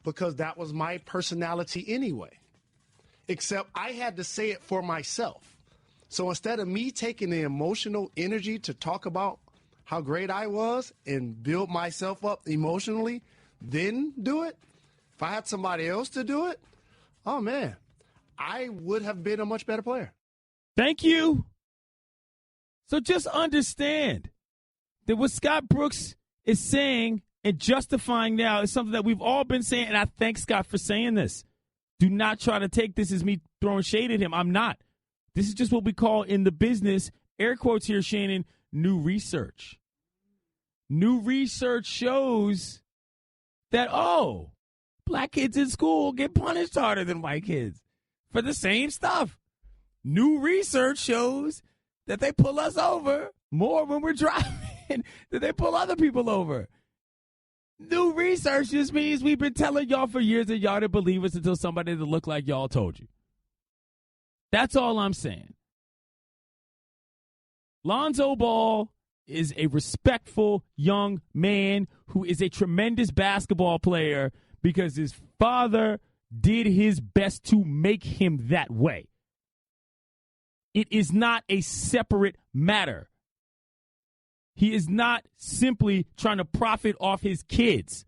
because that was my personality anyway. Except I had to say it for myself. So instead of me taking the emotional energy to talk about how great I was and build myself up emotionally, then do it, if I had somebody else to do it, oh, man, I would have been a much better player. Thank you. So just understand that what Scott Brooks is saying and justifying now is something that we've all been saying, and I thank Scott for saying this. Do not try to take this as me throwing shade at him. I'm not. This is just what we call in the business, air quotes here, Shannon, new research. New research shows that, oh, black kids in school get punished harder than white kids for the same stuff. New research shows that they pull us over more when we're driving than they pull other people over. New research just means we've been telling y'all for years that y'all didn't believe us until somebody that looked like y'all told you. That's all I'm saying. Lonzo Ball is a respectful young man who is a tremendous basketball player because his father did his best to make him that way. It is not a separate matter. He is not simply trying to profit off his kids.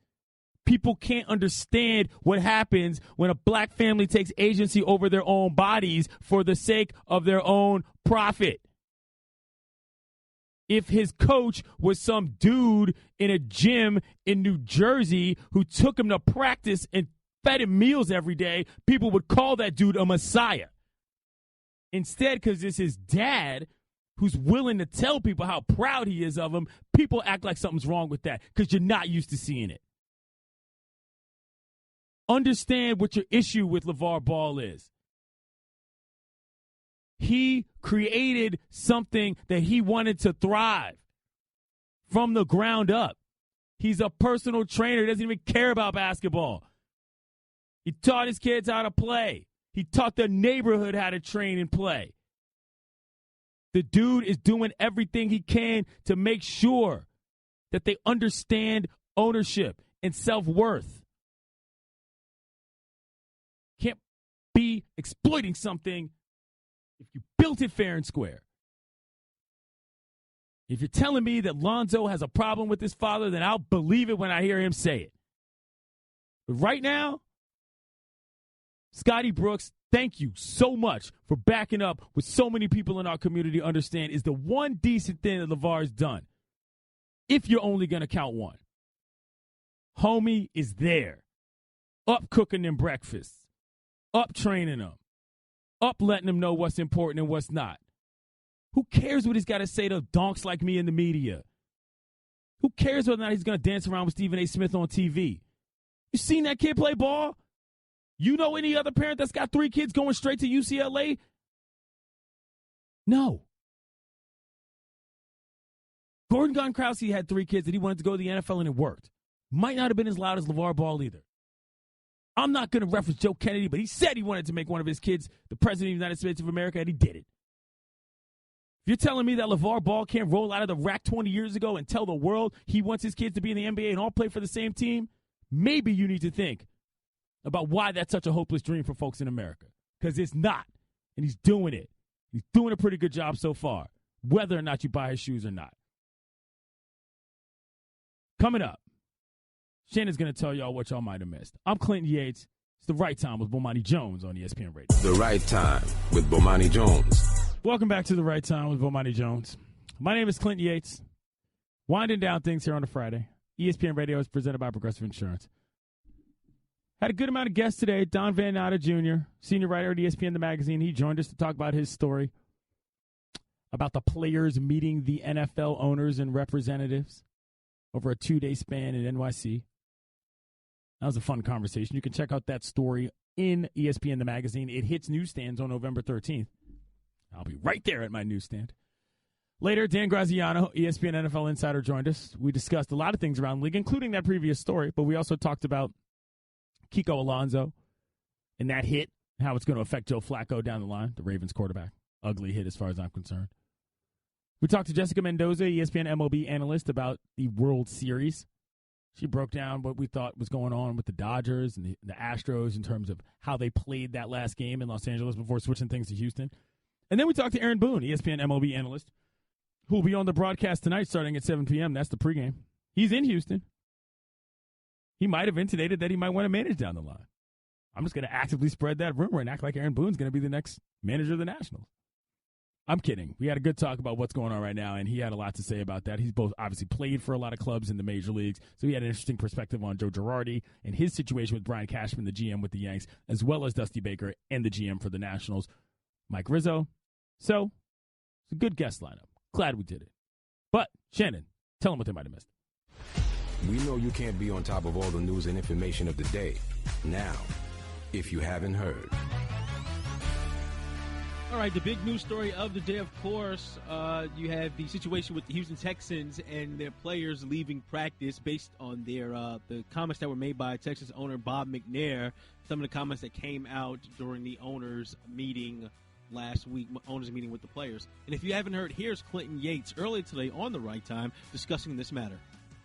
People can't understand what happens when a black family takes agency over their own bodies for the sake of their own profit. If his coach was some dude in a gym in New Jersey who took him to practice and fed him meals every day, people would call that dude a messiah. Instead, because it's his dad who's willing to tell people how proud he is of him, people act like something's wrong with that because you're not used to seeing it. Understand what your issue with LeVar Ball is. He created something that he wanted to thrive from the ground up. He's a personal trainer. He doesn't even care about basketball. He taught his kids how to play. He taught the neighborhood how to train and play. The dude is doing everything he can to make sure that they understand ownership and self-worth. Can't be exploiting something if you built it fair and square. If you're telling me that Lonzo has a problem with his father, then I'll believe it when I hear him say it. But right now, Scotty Brooks, thank you so much for backing up what so many people in our community understand is the one decent thing that LeVar has done. If you're only going to count one. Homie is there. Up cooking them breakfasts. Up training them. Up letting them know what's important and what's not. Who cares what he's got to say to donks like me in the media? Who cares whether or not he's going to dance around with Stephen A. Smith on TV? You seen that kid play ball? You know any other parent that's got 3 kids going straight to UCLA? No. Gordon Gunn Krause had 3 kids that he wanted to go to the NFL, and it worked. Might not have been as loud as LeVar Ball either. I'm not going to reference Joe Kennedy, but he said he wanted to make one of his kids the president of the United States of America, and he did it. If you're telling me that LeVar Ball can't roll out of the rack 20 years ago and tell the world he wants his kids to be in the NBA and all play for the same team, maybe you need to think about why that's such a hopeless dream for folks in America. Because it's not. And he's doing it. He's doing a pretty good job so far, whether or not you buy his shoes or not. Coming up, Shannon's going to tell y'all what y'all might have missed. I'm Clinton Yates. It's The Right Time with Bomani Jones on ESPN Radio. The Right Time with Bomani Jones. Welcome back to The Right Time with Bomani Jones. My name is Clinton Yates. Winding down things here on a Friday. ESPN Radio is presented by Progressive Insurance. Had a good amount of guests today. Don Van Natta Jr., senior writer at ESPN, the magazine. He joined us to talk about his story about the players meeting the NFL owners and representatives over a 2-day span in NYC. That was a fun conversation. You can check out that story in ESPN, the magazine. It hits newsstands on November 13th. I'll be right there at my newsstand. Later, Dan Graziano, ESPN NFL Insider, joined us. We discussed a lot of things around the league, including that previous story, but we also talked about Kiko Alonso and that hit, how it's going to affect Joe Flacco down the line, the Ravens quarterback. Ugly hit as far as I'm concerned. We talked to Jessica Mendoza, ESPN MLB analyst, about the World Series. She broke down what we thought was going on with the Dodgers and the Astros in terms of how they played that last game in Los Angeles before switching things to Houston. And then we talked to Aaron Boone, ESPN MLB analyst, who will be on the broadcast tonight starting at 7 p.m. That's the pregame. He's in Houston. He might have intimated that he might want to manage down the line. I'm just going to actively spread that rumor and act like Aaron Boone's going to be the next manager of the Nationals. I'm kidding. We had a good talk about what's going on right now, and he had a lot to say about that. He's both obviously played for a lot of clubs in the major leagues, so he had an interesting perspective on Joe Girardi and his situation with Brian Cashman, the GM with the Yanks, as well as Dusty Baker and the GM for the Nationals, Mike Rizzo. So, it's a good guest lineup. Glad we did it. But, Shannon, tell them what they might have missed. We know you can't be on top of all the news and information of the day. Now, if you haven't heard. All right, the big news story of the day, of course, you have the situation with the Houston Texans and their players leaving practice based on their the comments that were made by Texans owner Bob McNair, some of the comments that came out during the owners' meeting last week owners meeting with the players. And if you haven't heard, here's Clinton Yates earlier today on The Right Time discussing this matter.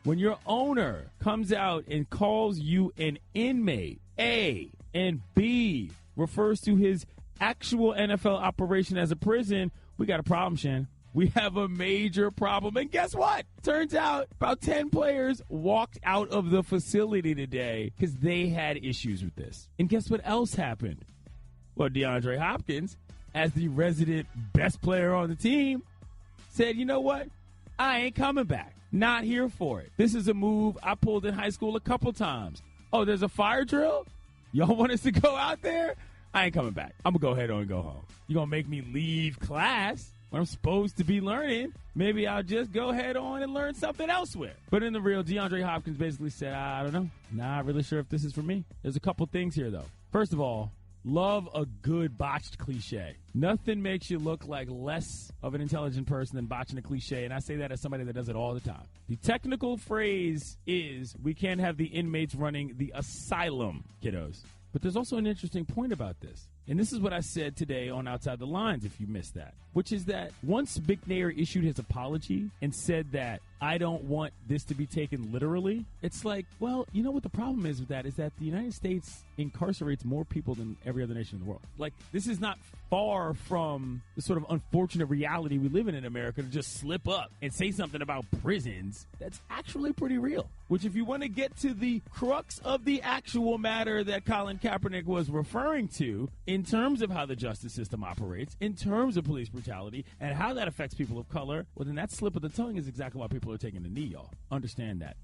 When your owner comes out and calls you an inmate, A, and B, refers to his actual NFL operation as a prison, we got a problem, Shan. We have a major problem. And guess what? Turns out about 10 players walked out of the facility today because they had issues with this. And guess what else happened? Well, DeAndre Hopkins, as the resident best player on the team, said, you know what? I ain't coming back. Not here for it. This is a move I pulled in high school a couple times. Oh, there's a fire drill? Y'all want us to go out there? I ain't coming back. I'm going to go ahead on and go home. You're going to make me leave class when I'm supposed to be learning. Maybe I'll just go head on and learn something elsewhere. But in the real, DeAndre Hopkins basically said, I don't know. Not really sure if this is for me. There's a couple things here, though. First of all, love a good botched cliche. Nothing makes you look like less of an intelligent person than botching a cliche, and I say that as somebody that does it all the time. The technical phrase is we can't have the inmates running the asylum, kiddos. But there's also an interesting point about this. And this is what I said today on Outside the Lines, if you missed that, which is that once McNair issued his apology and said that I don't want this to be taken literally, it's like, well, you know what the problem is with that is that the United States incarcerates more people than every other nation in the world. Like, this is not far from the sort of unfortunate reality we live in America to just slip up and say something about prisons that's actually pretty real. Which, if you want to get to the crux of the actual matter that Colin Kaepernick was referring to in terms of how the justice system operates, in terms of police brutality, and how that affects people of color, well, then that slip of the tongue is exactly why people are taking the knee, y'all. Understand that.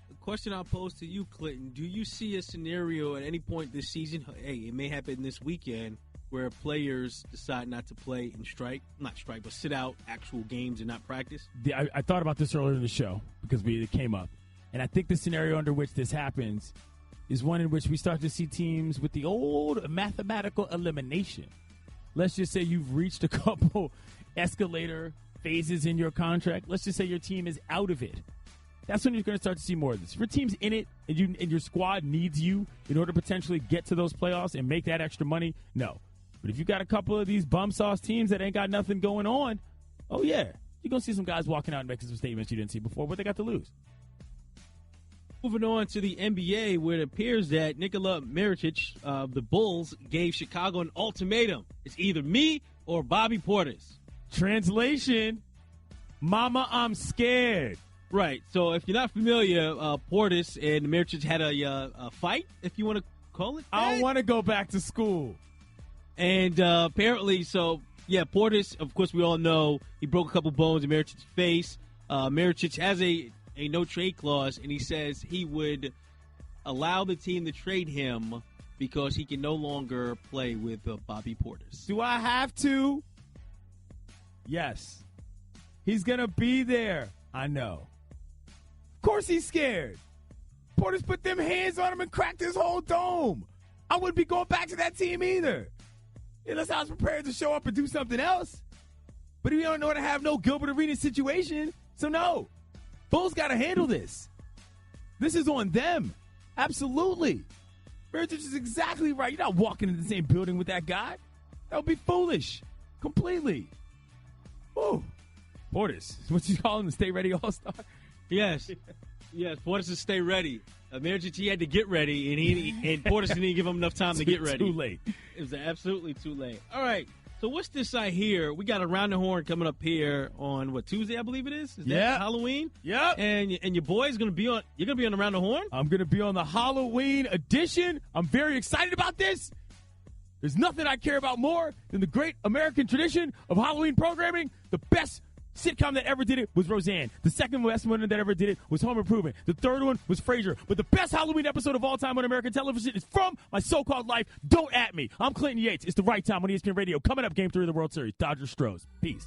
The question I'll pose to you, Clinton, do you see a scenario at any point this season, hey, it may happen this weekend, where players decide not to play and but sit out actual games and not practice? I thought about this earlier in the show because it came up. And I think the scenario under which this happens is one in which we start to see teams with the old mathematical elimination. Let's just say you've reached a couple escalator phases in your contract. Let's just say your team is out of it. That's when you're going to start to see more of this. If your team's in it and your squad needs you in order to potentially get to those playoffs and make that extra money, no. But if you got a couple of these bum sauce teams that ain't got nothing going on, oh yeah, you're going to see some guys walking out and making some statements you didn't see before. What they got to lose? Moving on to the NBA, where it appears that Nikola Mirotic of the Bulls gave Chicago an ultimatum. It's either me or Bobby Portis. Translation, Mama, I'm scared. Right. So if you're not familiar, Portis and Mirotic had a fight, if you want to call it that. I don't want to go back to school. And apparently, Portis, of course, we all know he broke a couple bones in Miricic's face. Mirotic has a no-trade clause, and he says he would allow the team to trade him because he can no longer play with Bobby Portis. Do I have to? Yes. He's going to be there. I know. Of course he's scared. Portis put them hands on him and cracked his whole dome. I wouldn't be going back to that team either. Unless I was prepared to show up and do something else. But we don't know how to have no Gilbert Arenas situation. So no. Bulls got to handle this. This is on them. Absolutely. Mirotic is exactly right. You're not walking in the same building with that guy. That would be foolish. Completely. Whoa. Portis. What you call him, the Stay Ready All-Star? Yes. Yes, Portis is stay ready. Mirotic, he had to get ready, and Portis didn't give him enough time to get ready. Too late. It was absolutely too late. All right. So what's this I hear? We got Around the Horn coming up here on Tuesday, I believe it is. Is that Halloween? Yep. And your boy's gonna be on. You're gonna be on Around the Horn. I'm gonna be on the Halloween edition. I'm very excited about this. There's nothing I care about more than the great American tradition of Halloween programming. The best sitcom that ever did it was Roseanne. The second best one that ever did it was Home Improvement. The third one was Frasier. But the best Halloween episode of all time on American television is from my so-called life. Don't at me. I'm Clinton Yates. It's The Right Time on ESPN Radio. Coming up, Game 3 of the World Series. Dodgers-Stros. Peace.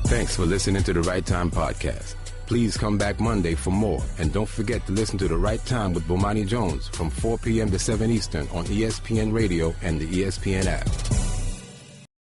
Thanks for listening to The Right Time podcast. Please come back Monday for more. And don't forget to listen to The Right Time with Bomani Jones from 4 p.m. to 7 Eastern on ESPN Radio and the ESPN app.